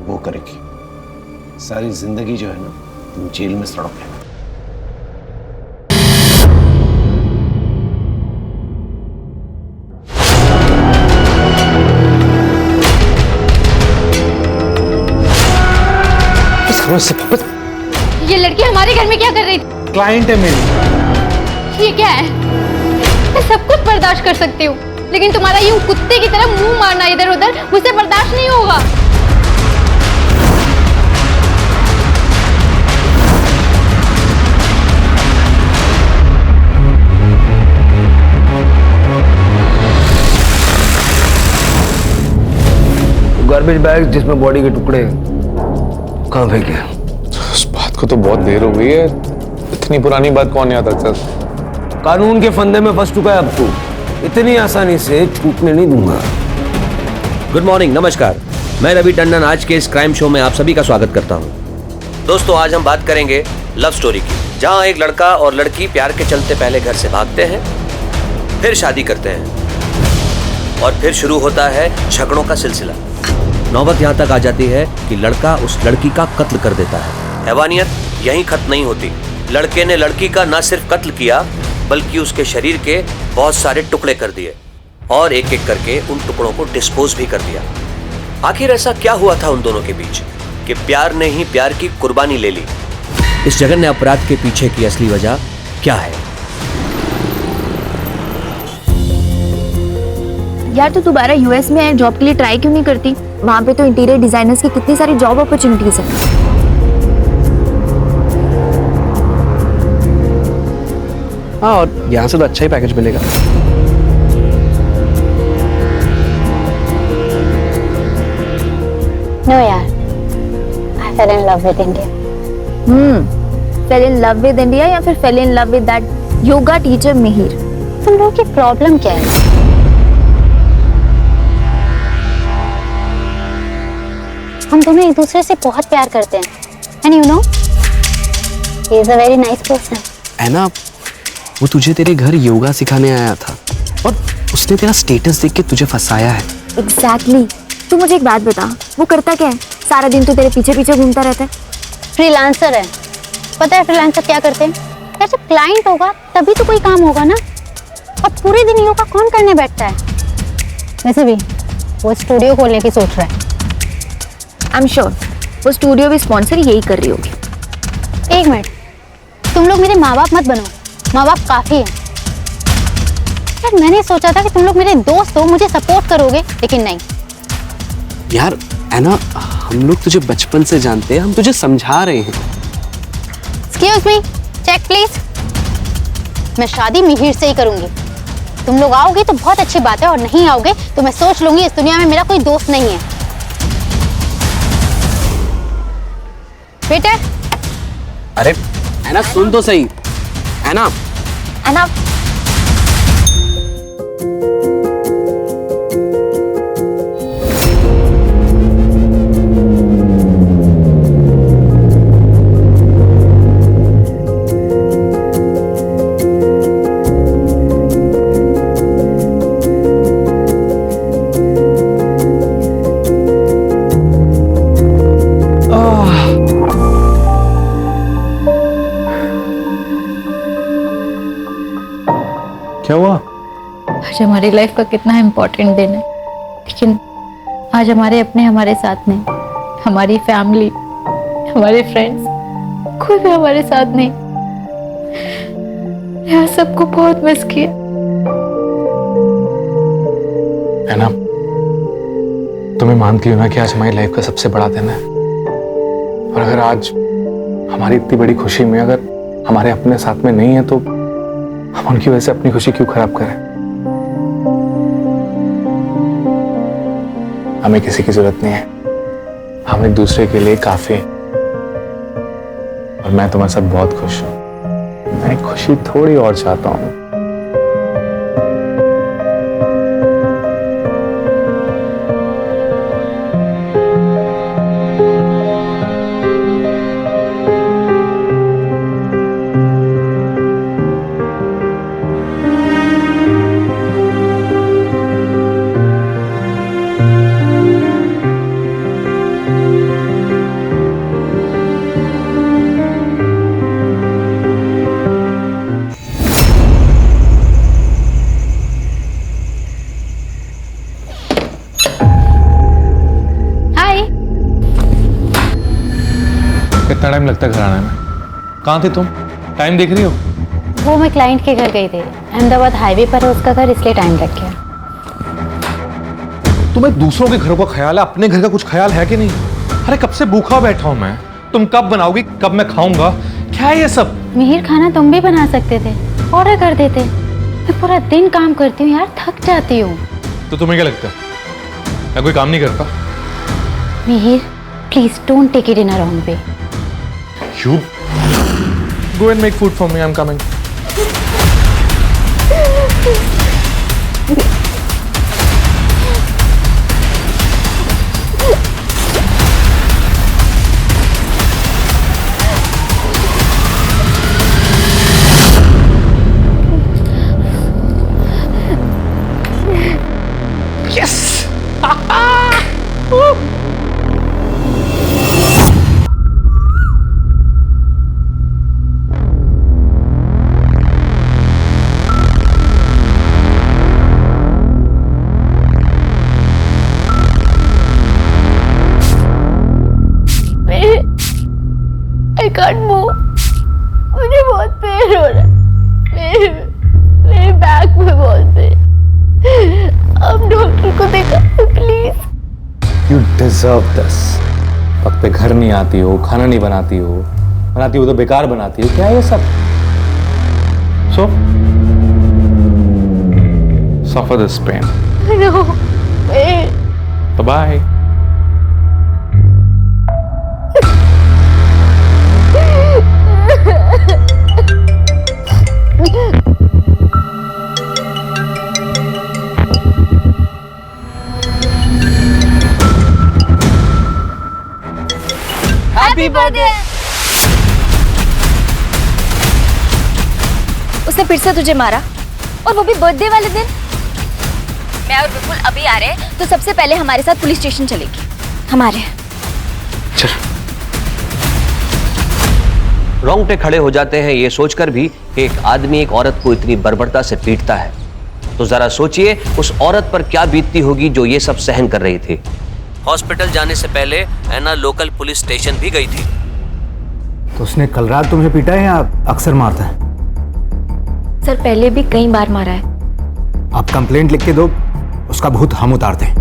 वो करेगी। सारी जिंदगी जो है ना तुम जेल में सड़ोगे। ये लड़की हमारे घर में क्या कर रही थी? क्लाइंट है मेरी। ये क्या है? मैं सब कुछ बर्दाश्त कर सकती हूँ, लेकिन तुम्हारा यूं कुत्ते की तरह मुंह मारना इधर उधर मुझसे बर्दाश्त नहीं होगा। गार्बेज बैग जिसमें बॉडी के टुकड़े कहाँ फेंके? उस बात को तो बहुत देर हो गई है, इतनी पुरानी बात कौन याद रखता? कानून के फंदे में फंस चुका है अब तू, इतनी आसानी से छूटने नहीं दूंगा। गुड मॉर्निंग, नमस्कार। मैं रवि टंडन आज के इस क्राइम शो में आप सभी का स्वागत करता हूं। दोस्तों आज हम बात करेंगे लव स्टोरी की, जहां एक लड़का और लड़की प्यार के चलते पहले घर से भागते हैं, फिर शादी करते हैं और फिर शुरू होता है झगड़ों का सिलसिला। नौबत यहाँ तक आ जाती है कि लड़का उस लड़की का कत्ल कर देता है। हैवानियत यहीं खत्म नहीं होती, लड़के ने लड़की का न सिर्फ कत्ल किया बल्कि उसके शरीर के बहुत सारे टुकड़े कर दिए और एक एक करके उन टुकड़ों को डिस्पोज भी कर दिया। आखिर ऐसा क्या हुआ था उन दोनों के बीच कि प्यार ने ही प्यार की कुर्बानी ले ली? इस जघन्य अपराध के पीछे की असली वजह क्या है? यार तू दोबारा यूएस में जॉब के लिए ट्राई क्यों नहीं करती? वहाँ पे तो इंटीरियर डिजाइनर्स की कितनी सारी जॉब अपॉर्चुनिटीज हैं। हाँ, और यहाँ से तो अच्छा ही पैकेज मिलेगा। नो यार, I fell in love with India. Fail in love with India या फिर fail in love with that yoga teacher Mihir? तुम लोगों की प्रॉब्लम क्या है? हम दोनों एक दूसरे से बहुत प्यार करते हैं, and you know, he is a very nice person. है ना, वो तुझे तेरे घर योगा सिखाने आया था और उसने तेरा स्टेटस देख के तुझे फंसाया है। Exactly. तू मुझे एक बात बता, वो करता क्या है? सारा दिन तो तेरे पीछे पीछे घूमता रहता है। फ्रीलांसर है। पता है फ्रीलांसर क्या करते हैं यार? जब क्लाइंट होगा तभी तो कोई काम होगा ना, और पूरे दिन योगा कौन करने बैठता है? वैसे भी वो स्टूडियो खोलने की सोच रहा है। आई एम श्योर वो स्टूडियो भी स्पॉन्सर यही कर रही होगी। एक मिनट, तुम लोग मेरे माँ बाप मत बनो, माँ बाप काफी है यार। मैंने सोचा था कि तुम लोग मेरे दोस्त हो, मुझे सपोर्ट करोगे, लेकिन नहीं। यार ऐना, हम लोग तुझे बचपन से जानते हैं, हम तुझे समझा रहे हैं। Excuse me, check please. मैं शादी मिहिर से ही करूंगी। तुम लोग आओगे तो बहुत अच्छी बात है, और नहीं आओगे तो मैं सोच लूंगी इस दुनिया में मेरा कोई दोस्त नहीं है। वेटर। अरे ऐना सुन तो सही। ऐना ऐना क्या हुआ? आज हमारी लाइफ का कितना इम्पोर्टेंट दिन है, लेकिन आज हमारे अपने हमारे साथ नहीं, हमारी फैमिली, हमारे फ्रेंड्स, कोई भी हमारे साथ नहीं। यार सबको बहुत मिस किया। है ना, तुम्हें मानती हो ना कि आज हमारी लाइफ का सबसे बड़ा दिन है, और अगर आज हमारी इतनी बड़ी खुशी में अगर हमारे अपने साथ में नहीं है तो हम उनकी वजह से अपनी खुशी क्यों खराब करें? हमें किसी की जरूरत नहीं है, हम एक दूसरे के लिए काफी हैं। और मैं तुम्हारे साथ बहुत खुश हूं। मैं खुशी थोड़ी और चाहता हूं। कितना टाइम लगता है घर आने में? कहाँ थे तुम? टाइम देख रही हो? वो मैं क्लाइंट के घर गई थी, अहमदाबाद हाईवे पर है उसका घर, इसलिए टाइम लग गया। तुम्हें दूसरों के घरों का ख्याल है, अपने घर का कुछ ख्याल है कि नहीं? अरे कब से भूखा बैठा हूं मैं, तुम कब बनाओगी, कब मैं खाऊंगा? क्या है ये सब? मिहिर खाना तुम भी बना सकते थे, ऑर्डर कर देते। मैं पूरा दिन काम करती हूँ यार, थक जाती हूँ। तो तुम्हें क्या लगता है मैं कोई काम नहीं करता? Mihir please don't take it in a wrong way. You go and make food for me. I'm coming. Yes! I can't move. मुझे बहुत पेन हो रहा है, मेरे बैक में बहुत पेन। अब डॉक्टर को देखा प्लीज। You deserve this. वक्त पे घर नहीं आती हो, खाना नहीं बनाती हो, बनाती हो तो बेकार बनाती हो। क्या है ये सब? So suffer this pain. No, pain. Bye. Happy birthday. उसने फिर से तुझे मारा, और वो भी बर्थडे वाले दिन। मैं और विपुल अभी आ रहे हैं, तो सबसे पहले हमारे साथ पुलिस स्टेशन चलेगी। हमारे रोंगटे खड़े हो जाते हैं ये सोचकर भी कि एक आदमी एक औरत को इतनी बर्बरता से पीटता है। तो जरा सोचिए उस औरत पर क्या बीतती होगी जो ये सब सहन कर रही थी। हॉस्पिटल जाने से पहले ऐना लोकल पुलिस स्टेशन भी गई थी। तो उसने कल रात तुम्हें पीटा है या अक्सर मारता है? सर पहले भी कई बार मारा है। आप कंप्लेंट लिख के दो, उसका भूत हम उतारते हैं।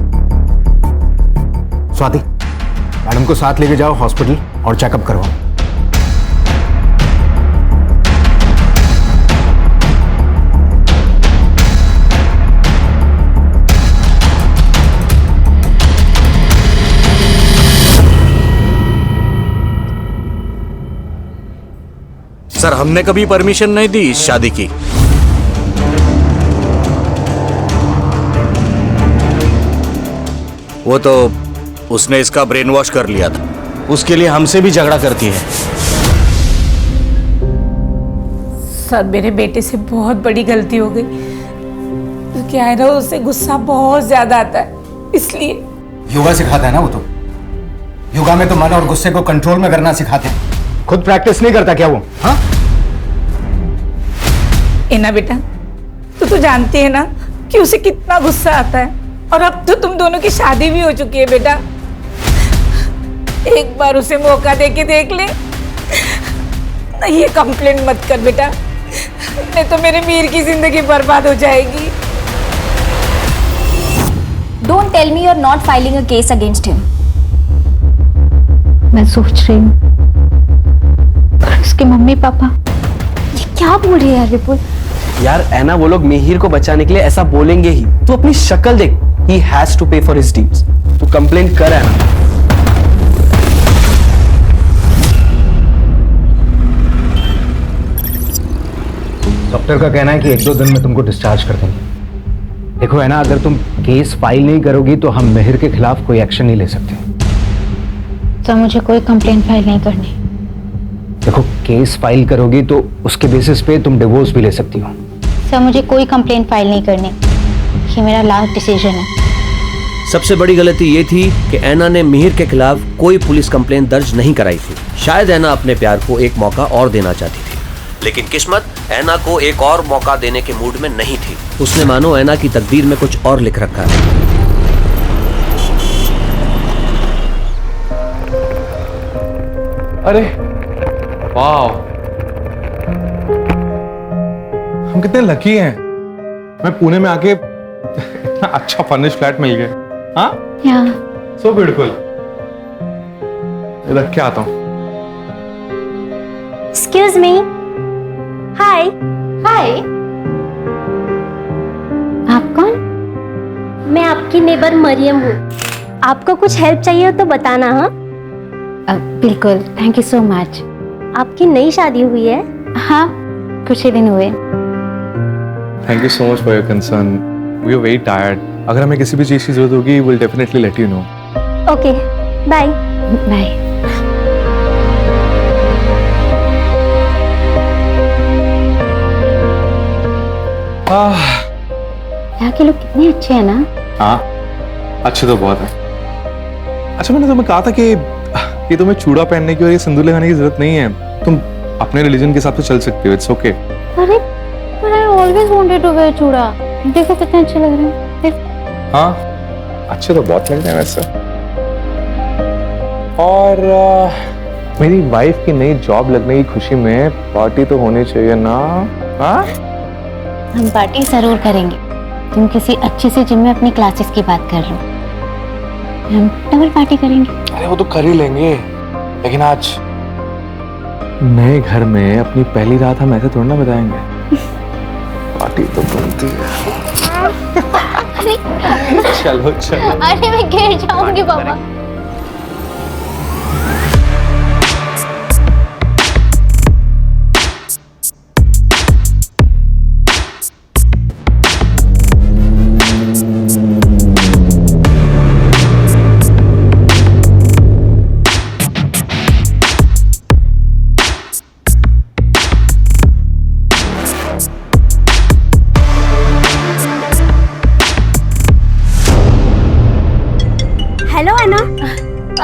स्वाति, मैडम को साथ लेके जाओ हॉस्पिटल और चेकअप करवाओ। सर हमने कभी परमिशन नहीं दी इस शादी की। वो तो उसने इसका ब्रेन वॉश कर लिया था, उसके लिए हमसे भी झगड़ा करती है। सर मेरे बेटे से बहुत बड़ी गलती हो गई। तो क्या है ना, उससे गुस्सा बहुत ज्यादा आता है, इसलिए। योगा सिखाता है ना वो तो। योगा में तो मन और गुस्से को कंट्रोल में करना सिखाते हैं। खुद प्रैक्टिस नहीं करता क्या वो? हाँ ना बेटा, तो जानती है ना कि उसे कितना गुस्सा आता है। और अब तो तुम दोनों की शादी भी हो चुकी है बेटा। एक बार उसे मौका दे के देख ले। नहीं ये कंप्लेंट मत कर बेटा, नहीं तो मेरे मीर की जिंदगी बर्बाद हो जाएगी। Don't tell me you are not filing a case against him. मैं सोच रही हूँ उसके मम्मी पापा ये क्या बोल रही है यार विपुल? यार ऐना, वो लोग मिहिर को बचाने के लिए ऐसा बोलेंगे ही। तू अपनी शक्ल देख, he has to pay for his deeds। तू कंप्लेंट कर ऐना। डॉक्टर का कहना है कि 1-2 दिन में तुमको डिस्चार्ज कर देंगे। देखो ऐना, अगर तुम केस फाइल नहीं करोगी तो हम मिहिर के खिलाफ कोई एक्शन नहीं ले सकते। तो मुझे कोई कंप्लेंट फाइल नहीं करनी। देखो केस फाइल करोगी तो उसके बेसिस पे तुम डिवोर्स भी ले सकती हो। सर मुझे कोई कंप्लेंट फाइल नहीं करनी, ये मेरा लास्ट डिसीजन है। सबसे बड़ी गलती ये थी कि ऐना ने मिहिर के खिलाफ कोई पुलिस कंप्लेंट दर्ज नहीं कराई थी। शायद ऐना अपने प्यार को एक मौका और देना चाहती थी, लेकिन किस्मत ऐना को एक और मौका देने के मूड में नहीं थी। उसने मानो ऐना की तकदीर में कुछ और लिख रखा है। अरे वाह, हम कितने लकी हैं। मैं पुणे में आके इतना अच्छा फर्निश फ्लैट मिल गया। हाँ सो ब्यूटीफुल। रख के आता हूँ। Excuse me. Hi hi. आप कौन? मैं आपकी नेबर मरियम हूँ। आपको कुछ हेल्प चाहिए हो तो बताना। हाँ बिल्कुल, थैंक यू सो मच। आपकी नई शादी हुई है? हाँ कुछ ही दिन हुए। Thank you so much for your concern. We are very tired. अगर हमें किसी भी चीज की जरूरत होगी will definitely let you know. Okay bye bye. यहाँ के लोग कितने अच्छे हैं ना। हाँ अच्छे तो बहुत है। अच्छा मैंने तुम्हें कहा था कि ये तुम्हें चूड़ा पहनने की और ये सिंदूर लगाने की जरूरत नहीं है। तुम अपने रिलीजन के साथ तो चल सकते हो। It's okay. अरे but I always wanted to wear चूड़ा। देखो कितने अच्छे लग रहे हैं। हाँ अच्छे तो बहुत लग रहे हैं वैसे। और मेरी वाइफ की नई जॉब लगने की खुशी में पार्टी तो होनी चाहिए ना। हाँ हम पार्टी जरूर करेंगे। तुम किसी अच्छी सी जिम में अपनी क्लासेस की बात कर लो, हम डबल पार्टी करेंगे। अरे वो तो कर ही लेंगे, लेकिन आज नए घर में अपनी पहली रात हम ऐसे थोड़ा ना बताएंगे। पार्टी तो बनती है। चलो चलो। अरे मैं गिर जाऊंगी बाबा।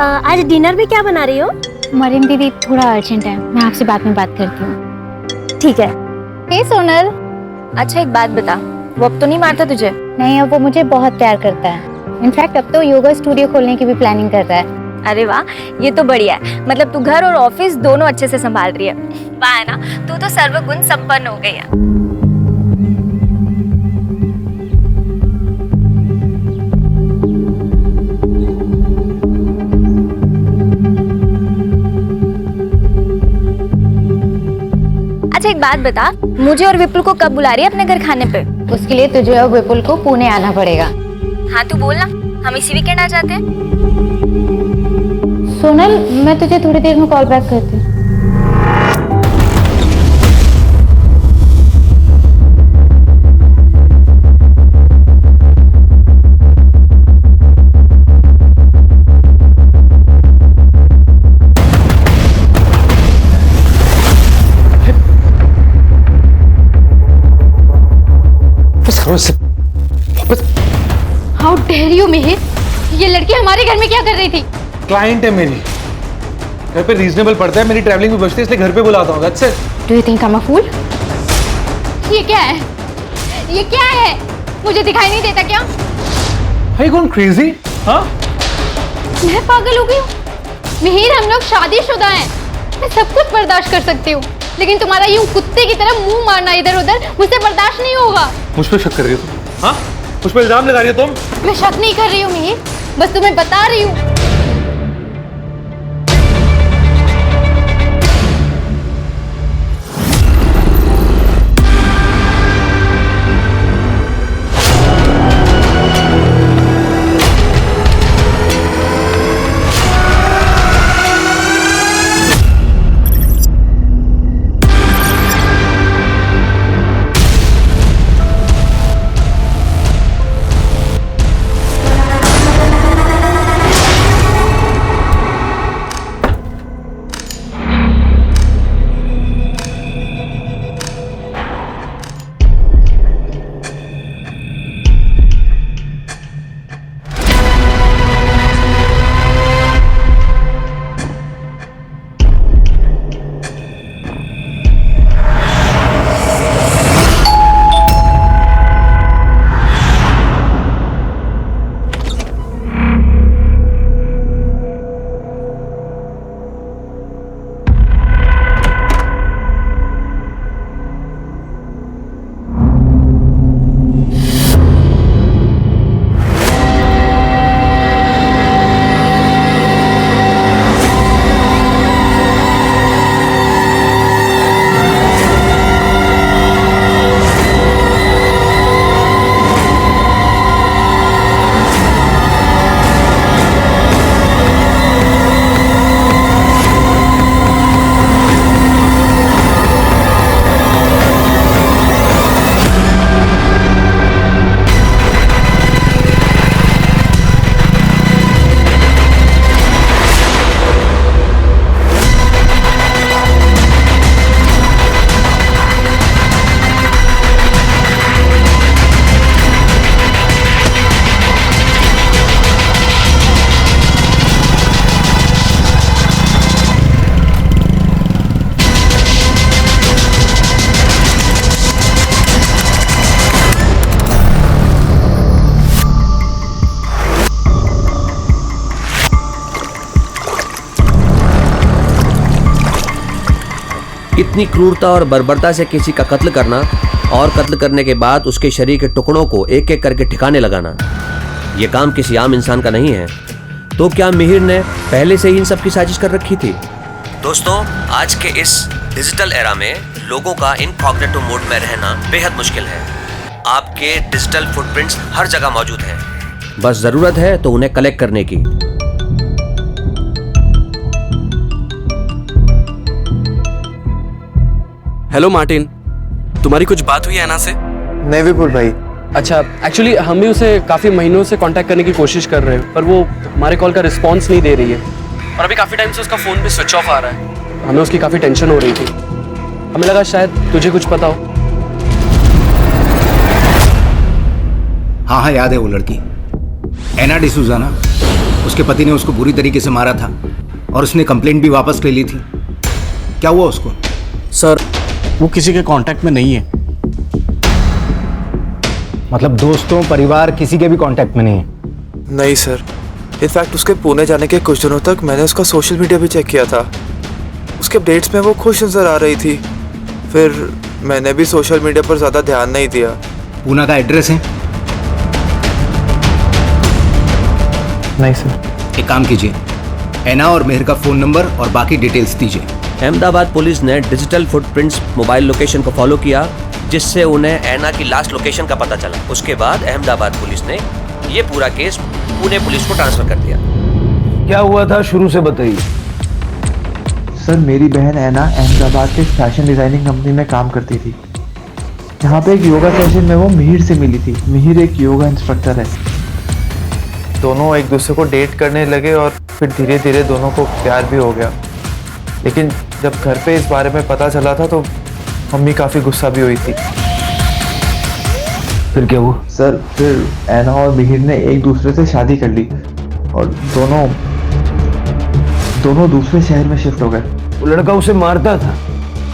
आज डिनर में क्या बना रही हो? मरीम दीदी थोड़ा अर्जेंट है, मैं आपसे बाद में बात करती हूँ। ठीक है। हे सोनल, अच्छा एक बात बता, वो अब तो नहीं मारता तुझे? नहीं, अब वो मुझे बहुत प्यार करता है। इनफैक्ट अब तो योगा स्टूडियो खोलने की भी प्लानिंग कर रहा है। अरे वाह, ये तो बढ़िया है। मतलब तू घर और ऑफिस दोनों अच्छे से संभाल रही है। वाह है ना, तू तो सर्वगुण संपन्न हो गई है। अच्छा एक बात बता, मुझे और विपुल को कब बुला रही है अपने घर खाने पे? उसके लिए तुझे और विपुल को पुणे आना पड़ेगा। हाँ तू बोलना, हम इसी वीकेंड आ जाते हैं। सोनल, मैं तुझे थोड़ी देर में कॉल बैक करती हूँ। हाउ डेयर यू मिहिर, ये लड़की हमारे घर में क्या कर रही थी? क्लाइंट है मेरी, घर पे रीजनेबल पड़ता है, मेरी ट्रैवलिंग भी बचती है, इसलिए घर पे बुलाता हूँ। That's it. Do you think I am a fool? ये क्या है? ये क्या है? मुझे दिखाई नहीं देता क्या? Are you going crazy? हाँ? मैं पागल हो गई हूँ? मिहिर, हम लोग शादीशुदा हैं, मैं सब कुछ बर्दाश्त कर सकती हूँ, लेकिन तुम्हारा यूं कुत्ते की तरह मुंह मारना इधर उधर मुझसे बर्दाश्त नहीं होगा। मुझ पे शक कर रही हो तुम? हाँ? मुझ पे इल्जाम लगा रही हो तुम? मैं शक नहीं कर रही हूँ मिहिर, बस तुम्हें बता रही हूँ। इतनी क्रूरता और बर्बरता से किसी का कत्ल करना और कत्ल करने के बाद उसके शरीर के टुकड़ों को एक एक करके ठिकाने लगाना, यह काम किसी आम इंसान का नहीं है। तो क्या मिहिर ने पहले से ही इन सब की साजिश कर रखी थी? दोस्तों, आज के इस डिजिटल एरा में लोगों का इनकॉग्निटो मोड में रहना बेहद मुश्किल है। आपके डिजिटल फुटप्रिंट्स हर जगह मौजूद हैं, बस जरूरत है तो उन्हें कलेक्ट करने की। हेलो मार्टिन, तुम्हारी कुछ बात हुई है ना से? नहीं विपुल भाई। अच्छा, एक्चुअली हम भी उसे काफ़ी महीनों से कांटेक्ट करने की कोशिश कर रहे हैं, पर वो हमारे कॉल का रिस्पांस नहीं दे रही है और अभी काफ़ी टाइम से उसका फ़ोन भी स्विच ऑफ आ रहा है। हमें उसकी काफ़ी टेंशन हो रही थी, हमें लगा शायद तुझे कुछ पता हो। हाँ हाँ, याद है वो लड़की, एना डिसूजा ना? उसके पति ने उसको बुरी तरीके से मारा था और उसने कंप्लेंट भी वापस ले ली थी। क्या हुआ उसको? सर वो किसी के कांटेक्ट में नहीं है। मतलब दोस्तों परिवार किसी के भी कांटेक्ट में नहीं है? नहीं सर, इनफैक्ट उसके पुणे जाने के कुछ दिनों तक मैंने उसका सोशल मीडिया भी चेक किया था। उसके अपडेट्स में वो खुश नजर आ रही थी। फिर मैंने भी सोशल मीडिया पर ज़्यादा ध्यान नहीं दिया। पूना का एड्रेस है? नहीं सर। एक काम कीजिए, ऐना और मेहर का फ़ोन नंबर और बाकी डिटेल्स दीजिए। अहमदाबाद पुलिस ने डिजिटल फुटप्रिंट्स मोबाइल लोकेशन को फॉलो किया, जिससे उन्हें ऐना की लास्ट लोकेशन का पता चला। उसके बाद अहमदाबाद पुलिस ने ये पूरा केस पुणे पुलिस को ट्रांसफर कर दिया। क्या हुआ था शुरू से बताइए। सर मेरी बहन ऐना अहमदाबाद के फैशन डिजाइनिंग कंपनी में काम करती थी। यहाँ पे एक योगा सेशन में वो मिहिर से मिली थी। मिहिर एक योगा इंस्ट्रक्टर है। दोनों एक दूसरे को डेट करने लगे और फिर धीरे धीरे दोनों को प्यार भी हो गया। लेकिन जब घर पे इस बारे में पता चला था तो मम्मी काफ़ी गुस्सा भी हुई थी। फिर क्या हुआ? सर फिर ऐना और मिहिर ने एक दूसरे से शादी कर ली और दोनों दूसरे शहर में शिफ्ट हो गए। वो लड़का उसे मारता था?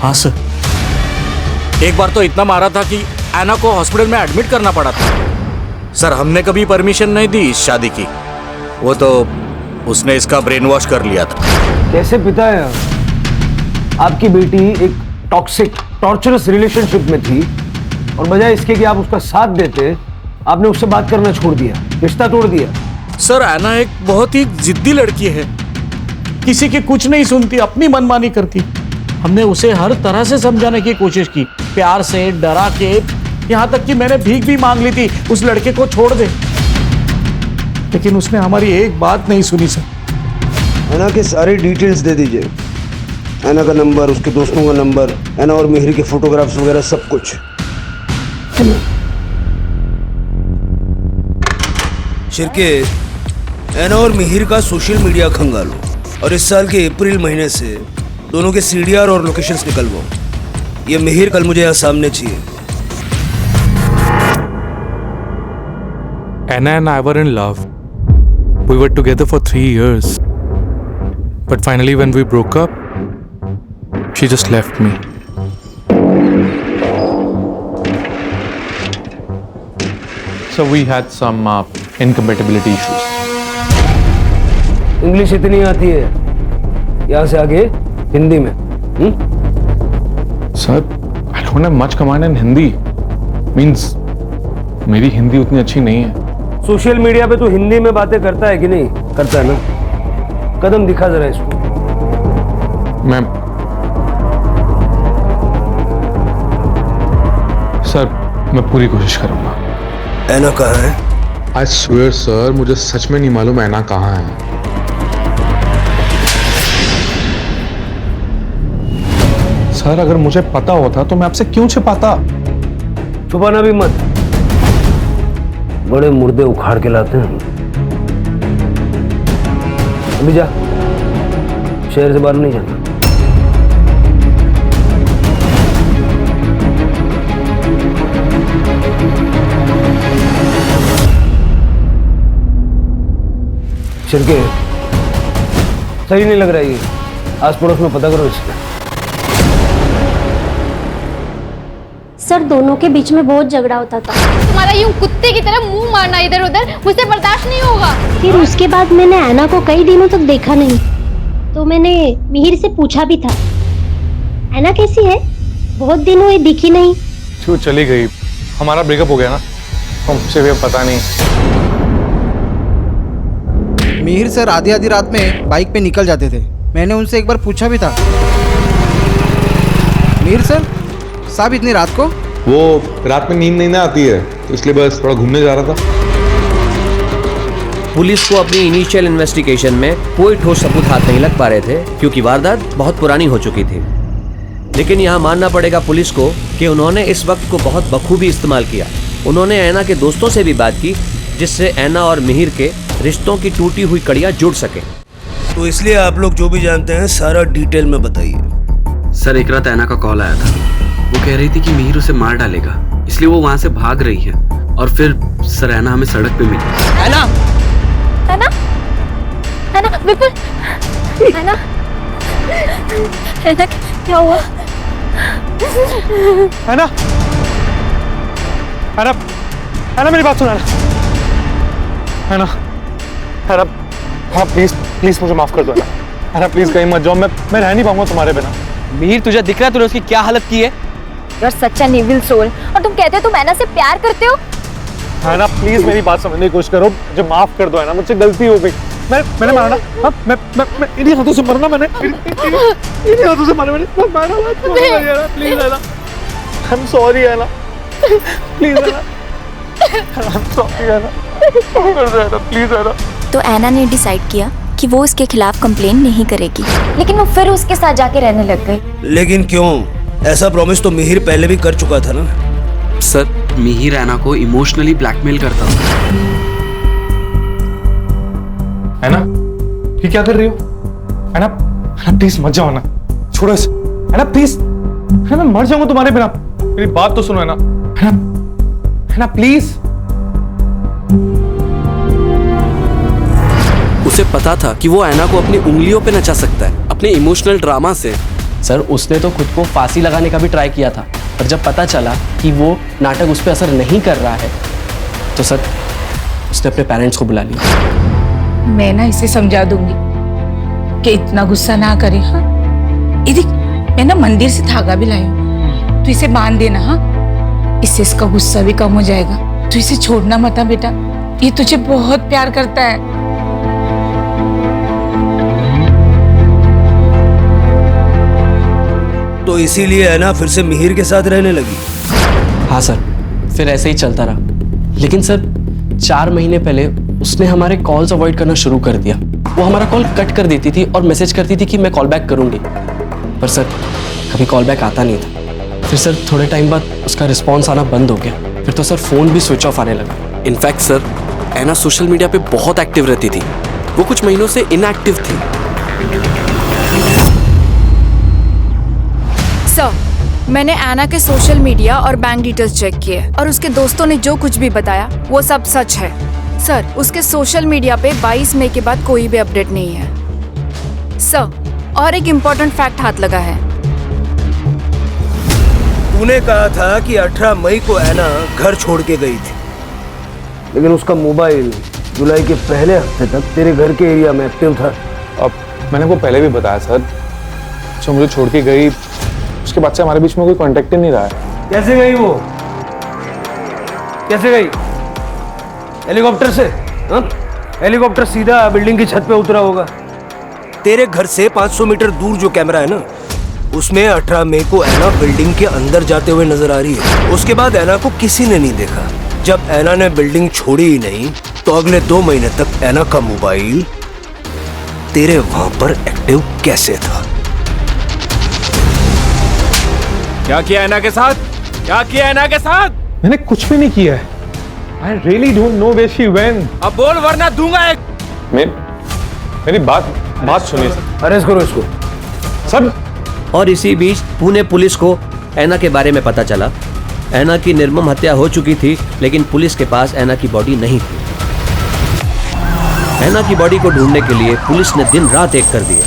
हाँ सर, एक बार तो इतना मारा था कि ऐना को हॉस्पिटल में एडमिट करना पड़ा था। सर हमने कभी परमिशन नहीं दी इस शादी की। वो तो उसने इसका ब्रेन वॉश कर लिया था। कैसे पिता है आपकी बेटी एक टॉक्सिक टॉर्चरस रिलेशनशिप में थी और बजाय इसके कि आप उसका साथ देते, आपने उससे बात करना छोड़ दिया, रिश्ता तोड़ दिया। सर ऐना एक बहुत ही जिद्दी लड़की है, किसी की कुछ नहीं सुनती, अपनी मनमानी करती। हमने उसे हर तरह से समझाने की कोशिश की, प्यार से, डरा के, यहाँ तक कि मैंने भीख भी मांग ली थी उस लड़के को छोड़ दे, लेकिन उसने हमारी एक बात नहीं सुनी सर। ऐना के सारी डिटेल्स दे दीजिए, ऐना का नंबर, उसके दोस्तों का नंबर, ऐना और मिहिर के फोटोग्राफ्स वगैरह सब कुछ। शिरके, ऐना और मिहिर का सोशल मीडिया खंगालो और इस साल के अप्रैल महीने से दोनों के CDR और लोकेशंस निकलवाओ। ये मिहिर कल मुझे यहाँ सामने चाहिए। Anna and I were in love. We were together for 3 years. But finally when we broke up, she just left me. So we had some incompatibility issues. English इतनी आती है, यहाँ से आगे हिंदी में। Sir, I don't have much command in Hindi. Means मेरी हिंदी उतनी अच्छी नहीं है। सोशल मीडिया पे तो हिंदी में बातें करता है कि नहीं? करता है ना? कदम दिखा जरा इसको। सर मैं पूरी कोशिश करूंगा। ऐना कहाँ है? I swear सर, मुझे सच में नहीं मालूम ऐना कहाँ है। सर अगर मुझे पता होता तो मैं आपसे क्यों छिपाता? छुपाना भी मत, बड़े मुर्दे उखाड़ के लाते हैं। अभी जा, शहर से बाहर नहीं जाना। शिरके, सही नहीं लग रहा है ये। आस पड़ोस में पता करो इसका। सर दोनों के बीच में बहुत झगड़ा होता था। तुम्हारा यूं कुत्ते की तरह मुंह मारना इधर उधर मुझसे बर्दाश्त नहीं होगा। फिर उसके बाद मैंने ऐना को कई दिनों तक देखा नहीं, तो मैंने मिहिर से पूछा भी था, ऐना कैसी है? बहुत दिन हुए दिखी नहीं। क्यों चली गई? हमारा ब्रेकअप हो गया ना, हमसे भी पता नहीं। मिहिर सर आधी आधी रात में बाइक पे निकल जाते थे। मैंने उनसे एक बार पूछा भी था, मिहिर सर साहब इतनी रात को? वो रात में नींद नहीं ना आती है, तो इसलिए बस थोड़ा घूमने जा रहा था। पुलिस को अपनी इनिशियल इन्वेस्टिगेशन में कोई ठोस सबूत हाथ नहीं लग पा रहे थे, क्योंकि वारदात बहुत पुरानी हो चुकी थी। लेकिन यहाँ मानना पड़ेगा पुलिस को कि उन्होंने इस वक्त को बहुत बखूबी इस्तेमाल किया। उन्होंने ऐना के दोस्तों से भी बात की, जिससे ऐना और मिहिर के रिश्तों की टूटी हुई कड़ियाँ जुड़ सके। तो इसलिए आप लोग जो भी जानते हैं सारा डिटेल में बताइए। सर एक रात ऐना का कॉल आया था। वो कह रही थी कि मिहिर उसे मार डालेगा, इसलिए वो वहाँ से भाग रही है। और फिर सर ऐना हमें सड़क पे मिली। ऐना, ऐना, विपुल है ना क्या हुआ? है ना मेरी बात सुना है ना हाँ प्लीज प्लीज मुझे माफ कर दो है ना प्लीज कहीं मत जाओ, मैं रह नहीं पाऊंगा तुम्हारे बिना। मिहिर तुझे दिख रहा है तूने उसकी क्या हालत की है? यार सच्चा निविल सोल, और तुम कहते हो तुम ऐना से प्यार करते हो? है ना प्लीज मेरी बात समझने की कोशिश करो, मुझे माफ कर दो है ना, मुझसे गलती हो गई। मैंने मारा ना, हाँ मैं इन्हीं हाथों से मरना, मैंने इन्हीं हाथों से मारा, मैंने मारा प्लीज है ना, आई एम सॉरी है ना, प्लीज है ना, आई एम सॉरी है ना, प्लीज है ना। तो ऐना ने डिसाइड किया कि वो उसके खिलाफ कंप्लेन नहीं करेगी, लेकिन वो फिर उसके साथ जाके रहने लग गई। लेकिन क्यों? ऐसा प्रॉमिस तो मिहिर पहले भी कर चुका था ना। सर मिहिर ऐना को इमोशनली ब्लैकमेल करता था। है ना ये क्या कर रही हो? है ना प्लीज मत जाओ ना, छोड़ो इसे है ना प्लीज, है ना मर जाऊंगा तुम्हारे बिना, मेरी बात तो सुनो है ना प्लीज। उसे पता था कि वो ऐना को अपनी उंगलियों पे नचा सकता है अपने इमोशनल ड्रामा से। सर उसने तो खुद को फांसी लगाने का भी ट्राई किया था, पर जब पता चला कि वो नाटक उस पर असर नहीं कर रहा है तो सर उसने अपने पेरेंट्स को बुला लिया। मैं ना इसे समझा दूंगी कि इतना गुस्सा ना करे। हाँ ये देख, मैं ना मंदिर से धागा भी लाई हूँ, तू इसे बांध देना। हाँ इससे इसका गुस्सा भी कम हो जाएगा। तू इसे छोड़ना मत बेटा, ये तुझे बहुत प्यार करता है। तो इसीलिए है ना फिर से मिहिर के साथ रहने लगी। हाँ सर फिर ऐसे ही चलता रहा, लेकिन सर 4 महीने पहले उसने हमारे कॉल्स अवॉइड करना शुरू कर दिया। वो हमारा कॉल कट कर देती थी और मैसेज करती थी कि मैं कॉल बैक करूंगी, पर सर कभी कॉल बैक आता नहीं था। फिर सर थोड़े टाइम बाद उसका रिस्पॉन्स आना बंद हो गया, फिर तो सर फोन भी स्विच ऑफ आने लगा। इनफैक्ट सर ऐना सोशल मीडिया पे बहुत एक्टिव रहती थी, वो कुछ महीनों से इनएक्टिव थी। सर मैंने ऐना के सोशल मीडिया और बैंक डिटेल्स चेक किए और उसके दोस्तों ने जो कुछ भी बताया वो सब सच है। सर उसके सोशल मीडिया पे 22 मई के बाद कोई भी अपडेट नहीं है। सर और एक इम्पोर्टेंट फैक्ट हाथ लगा है। तूने कहा था कि 18 मई को ऐना घर छोड़ के गई थी, लेकिन उसका मोबाइल जुलाई के पहले हफ्ते तक तेरे घर के एरिया में एक्टिव था। अब मैंने वो पहले भी बताया सर, जो मुझे छोड़ के गई उसके बाद से हमारे बीच में कोई कांटेक्ट ही नहीं रहा है। कैसे गई वो? कैसे गई? हेलीकॉप्टर से? हाँ? हेलीकॉप्टर सीधा बिल्डिंग की छत पे उतरा होगा। तेरे घर से 500 मीटर दूर जो कैमरा है ना, उसमें 18 मई को ऐना बिल्डिंग के अंदर जाते हुए नजर आ रही है। उसके बाद ऐना को किसी ने नहीं देखा। जब ऐना ने बिल्डिंग छोड़ी ही नहीं तो अगले 2 महीने तक ऐना का मोबाइल तेरे वहां पर एक्टिव कैसे था? क्या किया ऐना के साथ? क्या किया ऐना के साथ? मैंने कुछ भी नहीं किया है। I really don't know where she went. अब बोल वरना दूंगा एक। मेरी बात सुनिए सर। अरेस्ट करो इसको। सर। और इसी बीच पुणे पुलिस को ऐना के बारे में पता चला। ऐना की निर्मम हत्या हो चुकी थी, लेकिन पुलिस के पास ऐना की बॉडी नहीं थी। ऐना की बॉडी को ढूंढने के लिए पुलिस ने दिन रात एक कर दिए।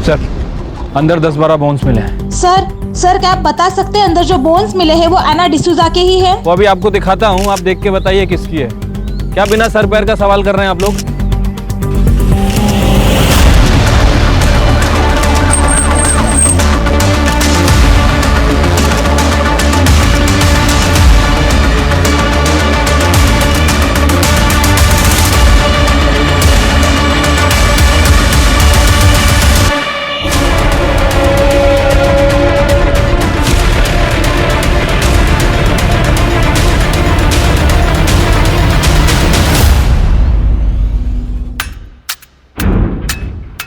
सर अंदर 10-12 बोन्स मिले हैं। सर क्या आप बता सकते हैं अंदर जो बोन्स मिले हैं वो ऐना डिसूजा के ही है? वो अभी आपको दिखाता हूँ, आप देख के बताइए किसकी है। क्या बिना सर पैर का सवाल कर रहे हैं आप लोग?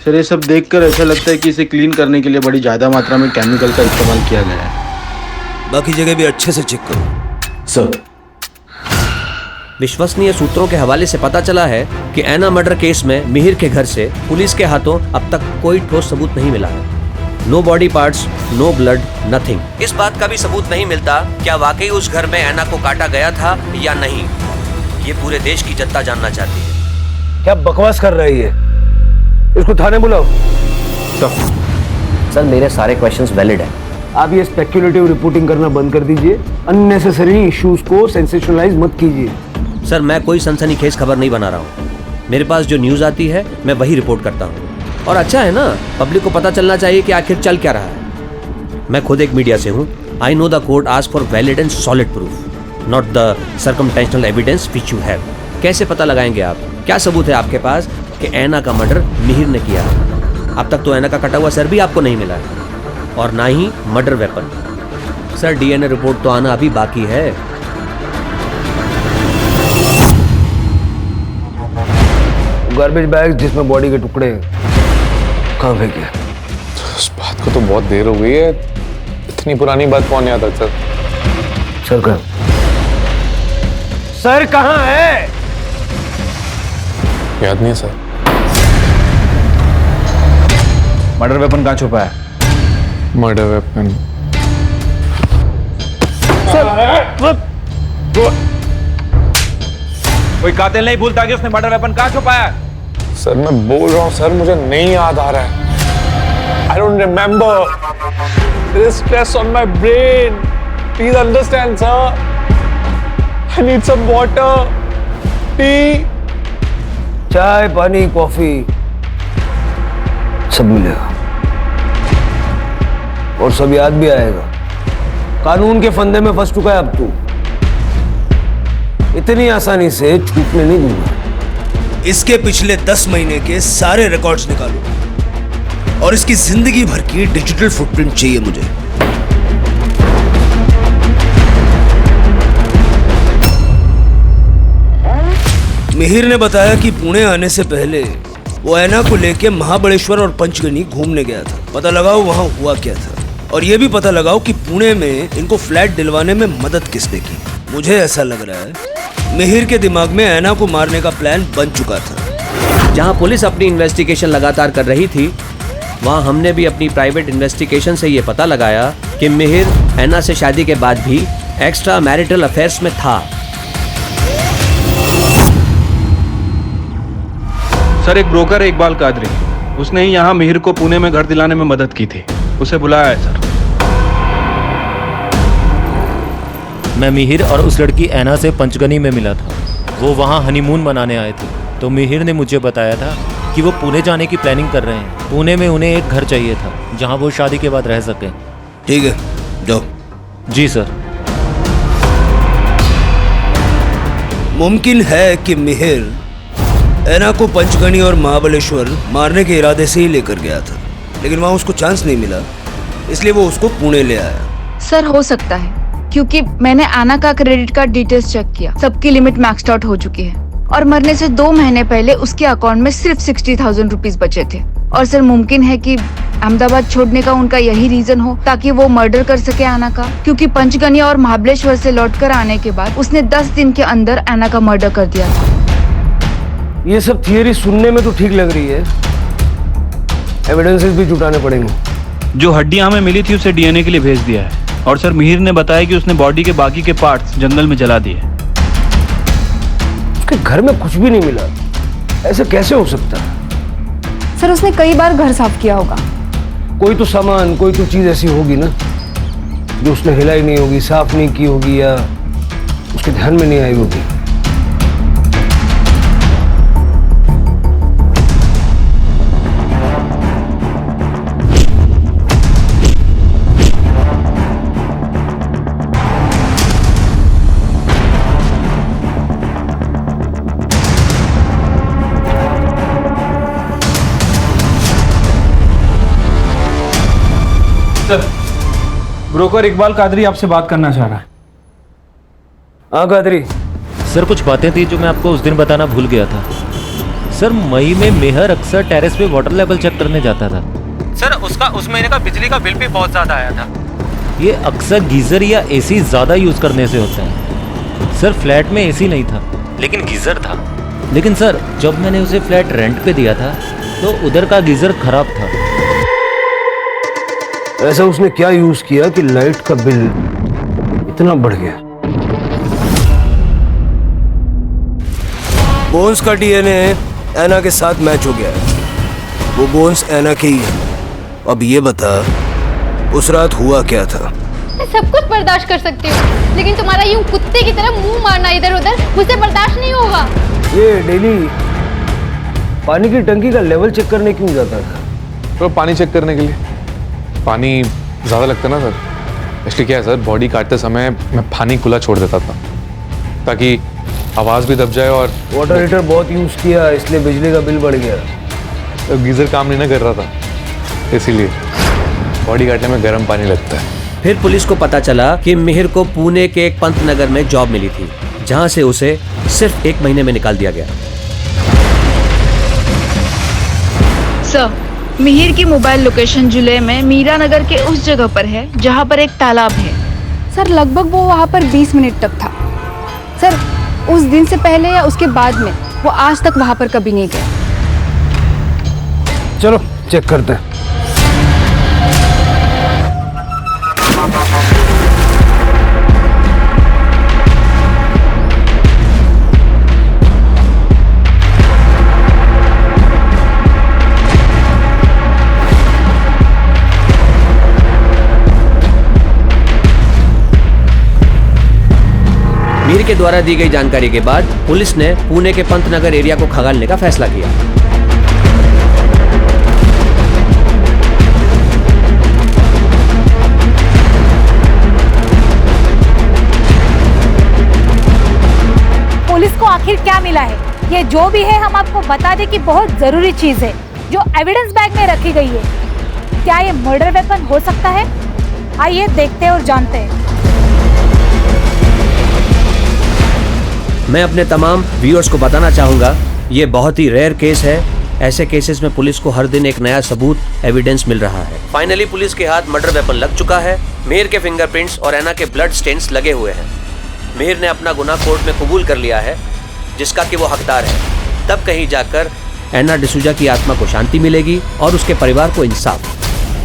सर ये सब देखकर ऐसा लगता है कि इसे क्लीन करने के लिए बड़ी ज़्यादा मात्रा में केमिकल का इस्तेमाल किया गया है। बाकी जगह भी अच्छे से चेक करो। सर विश्वसनीय सूत्रों के हवाले से पता चला है कि ऐना मर्डर केस में मिहिर के घर से पुलिस के हाथों अब तक कोई ठोस सबूत नहीं मिला है। No body parts, no blood, nothing. इस बात का भी सबूत नहीं मिलता क्या वाकई उस घर में ऐना को काटा गया था या नहीं। ये पूरे देश की जनता जानना चाहती है। क्या बकवास कर रही है? इसको थाने बुलाओ। सर मेरे सारे क्वेश्चंस वैलिड हैं। आप ये स्पेक्युलेटिव रिपोर्टिंग करना बंद कर दीजिए। अननेसेसरी इश्यूज को सेंसेशनलाइज मत कीजिए। सर मैं कोई सनसनीखेज खबर नहीं बना रहा हूँ। मेरे पास जो न्यूज़ आती है मैं वही रिपोर्ट करता हूँ। और अच्छा है ना, पब्लिक को पता चलना चाहिए कि आखिर चल क्या रहा है। मैं खुद एक मीडिया से हूँ। I know the court ask for valid and solid proof, not the circumstantial evidence which you have. कैसे पता लगाएंगे आप? क्या सबूत है आपके पास कि ऐना का मर्डर मिहिर ने किया? अब तक तो ऐना का कटा हुआ सर भी आपको नहीं मिला है, और ना ही murder weapon. Sir DNA report तो आना अभी बाकी है। गार्बेज बैग जिसमें बॉडी के टुकड़े कहाँ फेंके? उस बात को तो बहुत देर हो गई है। इतनी पुरानी बात कौन याद रखता? सर कहाँ? सर कहाँ है? याद नहीं है सर। मर्डर वेपन कहाँ छुपा है? मर्डर वेपन कोई कातिल नहीं भूलता कि उसने मर्डर वेपन कहाँ छुपाया है। सर मैं बोल रहा हूँ सर, मुझे नहीं याद आ रहा है। I don't remember. There is stress on my brain, please understand sir. I need some water, tea, chai, pani, coffee सब मिलेगा और सब याद भी आएगा। कानून के फंदे में फंस चुका है अब तू। इतनी आसानी से छूटने नहीं दूंगा। इसके पिछले 10 महीने के सारे रिकॉर्ड्स निकालो और इसकी जिंदगी भर की डिजिटल फुटप्रिंट चाहिए मुझे। मिहिर ने बताया कि पुणे आने से पहले वो ऐना को लेके महाबलेश्वर और पंचगनी घूमने गया था। पता लगाओ वहां हुआ क्या था, और ये भी पता लगाओ कि पुणे में इनको फ्लैट दिलवाने में मदद किसने की। मुझे ऐसा लग रहा है मिहिर के दिमाग में ऐना को मारने का प्लान बन चुका था। जहां पुलिस अपनी इन्वेस्टिगेशन लगातार कर रही थी, वहां हमने भी अपनी प्राइवेट इन्वेस्टिगेशन से ये पता लगाया कि मिहिर ऐना से शादी के बाद भी एक्स्ट्रा मैरिटल अफेयर्स में था। सर एक ब्रोकर है इकबाल कादरी, उसने ही यहाँ मिहिर को पुणे में घर दिलाने में मदद की थी। उसे बुलाया है सर। मैं मिहिर और उस लड़की ऐना से पंचगनी में मिला था। वो वहाँ हनीमून मनाने आए थे, तो मिहिर ने मुझे बताया था कि वो पुणे जाने की प्लानिंग कर रहे हैं। पुणे में उन्हें एक घर चाहिए था जहाँ वो शादी के बाद रह सकें। ठीक है, जाओ। जी सर। मुमकिन है कि मिहिर ऐना को पंचगनी और महाबलेश्वर मारने के इरादे से ही लेकर गया था, लेकिन वहाँ उसको चांस नहीं मिला, इसलिए वो उसको पुणे ले आया। सर हो सकता है, क्योंकि मैंने आना का क्रेडिट कार्ड डिटेल्स चेक किया, सबकी लिमिट मैक्स्ड आउट हो चुकी है और मरने से 2 महीने पहले उसके अकाउंट में सिर्फ 60,000 रुपीज बचे थे। और सर मुमकिन है कि अहमदाबाद छोड़ने का उनका यही रीजन हो ताकि वो मर्डर कर सके आना का, क्योंकि पंचगनी और महाबलेश्वर से लौटकर आने के बाद उसने 10 दिन के अंदर आना का मर्डर कर दिया था। ये सब थियरी सुनने में तो ठीक लग रही है, एविडेंसेस भी जुटाने पड़ेंगे। जो हड्डियां हमें मिली थी उसे डीएनए के लिए भेज दिया है, और सर मिहिर ने बताया कि उसने बॉडी के बाकी के पार्ट्स जंगल में जला दिए। उसके घर में कुछ भी नहीं मिला, ऐसे कैसे हो सकता है? सर उसने कई बार घर साफ किया होगा। कोई तो सामान, कोई तो चीज ऐसी होगी ना जो उसने हिलाई नहीं होगी, साफ नहीं की होगी, या उसके ध्यान में नहीं आई होगी। ब्रोकर इकबाल कादरी आपसे बात करना चाह रहा है। हाँ कादरी। सर कुछ बातें थी जो मैं आपको उस दिन बताना भूल गया था। सर मई में मेहर अक्सर टेरेस पे वाटर लेवल चेक करने जाता था। सर उसका उस महीने का बिजली का बिल भी बहुत ज्यादा आया था। ये अक्सर गीजर या एसी ज्यादा यूज करने से होता है। सर फ्लैट में एसी नहीं था लेकिन गीजर था। लेकिन सर जब मैंने उसे फ्लैट रेंट पे दिया था तो उधर का गीजर खराब था। ऐसा उसने क्या यूज किया कि लाइट का बिल इतना बढ़ गया? बोन्स का डीएनए ऐना के साथ मैच हो गया है। वो बोन्स ऐना के ही है। अब ये बता उस रात हुआ क्या था? मैं सब कुछ बर्दाश्त कर सकती हूँ, लेकिन तुम्हारा यूं कुत्ते की तरह मुंह मारना इधर उधर मुझसे बर्दाश्त नहीं होगा। ये डेली पानी की टंकी का लेवल चेक करने क्यों जाता था? तो पानी चेक करने के लिए। पानी ज़्यादा लगता ना सर, इसलिए क्या है सर, बॉडी काटते समय मैं पानी खुला छोड़ देता था ताकि आवाज़ भी दब जाए। और वाटर हीटर बहुत यूज किया इसलिए बिजली का बिल बढ़ गया। तो गीजर काम नहीं ना कर रहा था, इसीलिए बॉडी काटने में गर्म पानी लगता है। फिर पुलिस को पता चला कि मिहिर को पुणे के एक पंत नगर में जॉब मिली थी, जहां से उसे सिर्फ 1 महीने में निकाल दिया गया। सर, मिहिर की मोबाइल लोकेशन जुलै में मीरा नगर के उस जगह पर है जहां पर एक तालाब है। सर लगभग वो वहां पर 20 मिनट तक था। सर उस दिन से पहले या उसके बाद में वो आज तक वहां पर कभी नहीं गया। चलो चेक करते हैं। मीर के द्वारा दी गई जानकारी के बाद पुलिस ने पुणे के पंतनगर एरिया को खंगालने का फैसला किया। पुलिस को आखिर क्या मिला है? ये जो भी है हम आपको बता दें कि बहुत जरूरी चीज है जो एविडेंस बैग में रखी गई है। क्या ये मर्डर वेपन हो सकता है? आइए देखते हैं और जानते हैं। मैं अपने तमाम व्यूअर्स को बताना चाहूँगा, ये बहुत ही रेयर केस है। ऐसे केसेस में पुलिस को हर दिन एक नया सबूत, एविडेंस मिल रहा है। फाइनली पुलिस के हाथ मर्डर वेपन लग चुका है। मिहिर के फिंगरप्रिंट्स और ऐना के ब्लड स्टेन्स लगे हुए हैं। मिहिर ने अपना गुनाह कोर्ट में कबूल कर लिया है, जिसका कि वो हकदार है। तब कहीं जाकर ऐना डिसूजा की आत्मा को शांति मिलेगी और उसके परिवार को इंसाफ।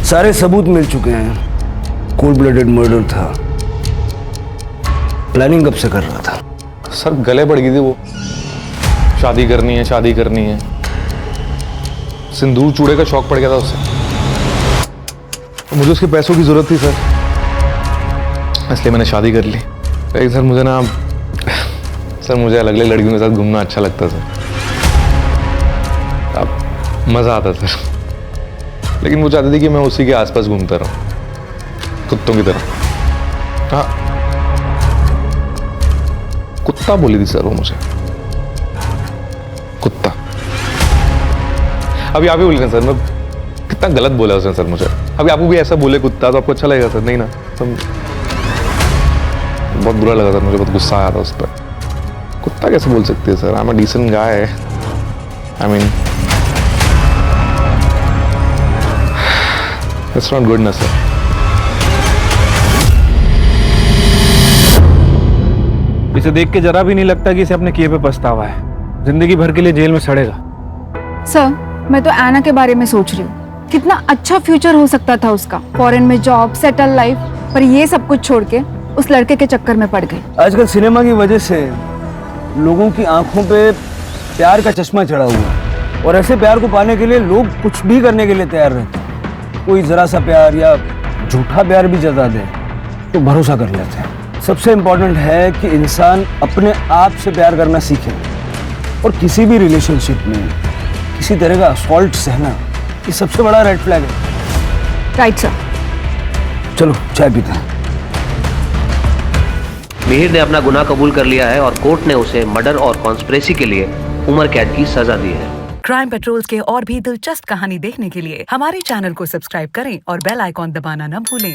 सारे सबूत मिल चुके हैं। कोल्ड ब्लडेड मर्डर था। प्लानिंग कब से कर रहा था? सर गले पड़ गई थी वो, शादी करनी है शादी करनी है। सिंदूर चूड़े का शौक पड़ गया था उससे। मुझे उसके पैसों की जरूरत थी सर, इसलिए मैंने शादी कर ली। लेकिन सर मुझे ना सर मुझे अलग अलग लड़कियों के साथ घूमना अच्छा लगता था, अब मज़ा आता सर। लेकिन वो चाहती थी कि मैं उसी के आसपास घूमता रहूं, कुत्तों की तरह। हाँ कुत्ता बोली थी सर वो मुझे, कुत्ता। अभी आप ही बोल रहे सर, मैं कितना गलत बोला उसने सर मुझे। अभी आपको भी ऐसा बोले कुत्ता तो आपको अच्छा लगेगा सर? नहीं ना, तो बहुत बुरा लगा सर, मुझे बहुत गुस्सा आया था उस पर। कुत्ता कैसे बोल सकती है sir? I am a decent guy. I mean it's not good ना सर। इसे देख के जरा भी नहीं लगता कि इसे अपने किए पे पछतावा है। जिंदगी भर के लिए जेल में सड़ेगा। सर मैं तो ऐना के बारे में सोच रही हूँ, कितना अच्छा फ्यूचर हो सकता था उसका, फॉरेन में जॉब, सेटल लाइफ, पर ये सब कुछ छोड़ के उस लड़के के चक्कर में पड़ गई। आजकल सिनेमा की वजह से लोगों की आंखों पे प्यार का चश्मा चढ़ा हुआ है, और ऐसे प्यार को पाने के लिए लोग कुछ भी करने के लिए तैयार रहते हैं। कोई जरा सा प्यार या झूठा प्यार भी जता दे तो भरोसा कर लेते हैं। सबसे इम्पोर्टेंट है कि इंसान अपने आप से प्यार करना सीखे, और किसी भी रिलेशनशिप में किसी तरह का असॉल्ट सहना ये सबसे बड़ा रेड फ्लैग है। Right sir. चलो चाय पीते हैं। मिहिर ने अपना गुनाह कबूल कर लिया है और कोर्ट ने उसे मर्डर और कॉन्स्पिरेसी के लिए उम्र कैद की सजा दी है। क्राइम पेट्रोल्स के और भी दिलचस्प कहानी देखने के लिए हमारे चैनल को सब्सक्राइब करें और बेल आइकॉन दबाना न भूलें।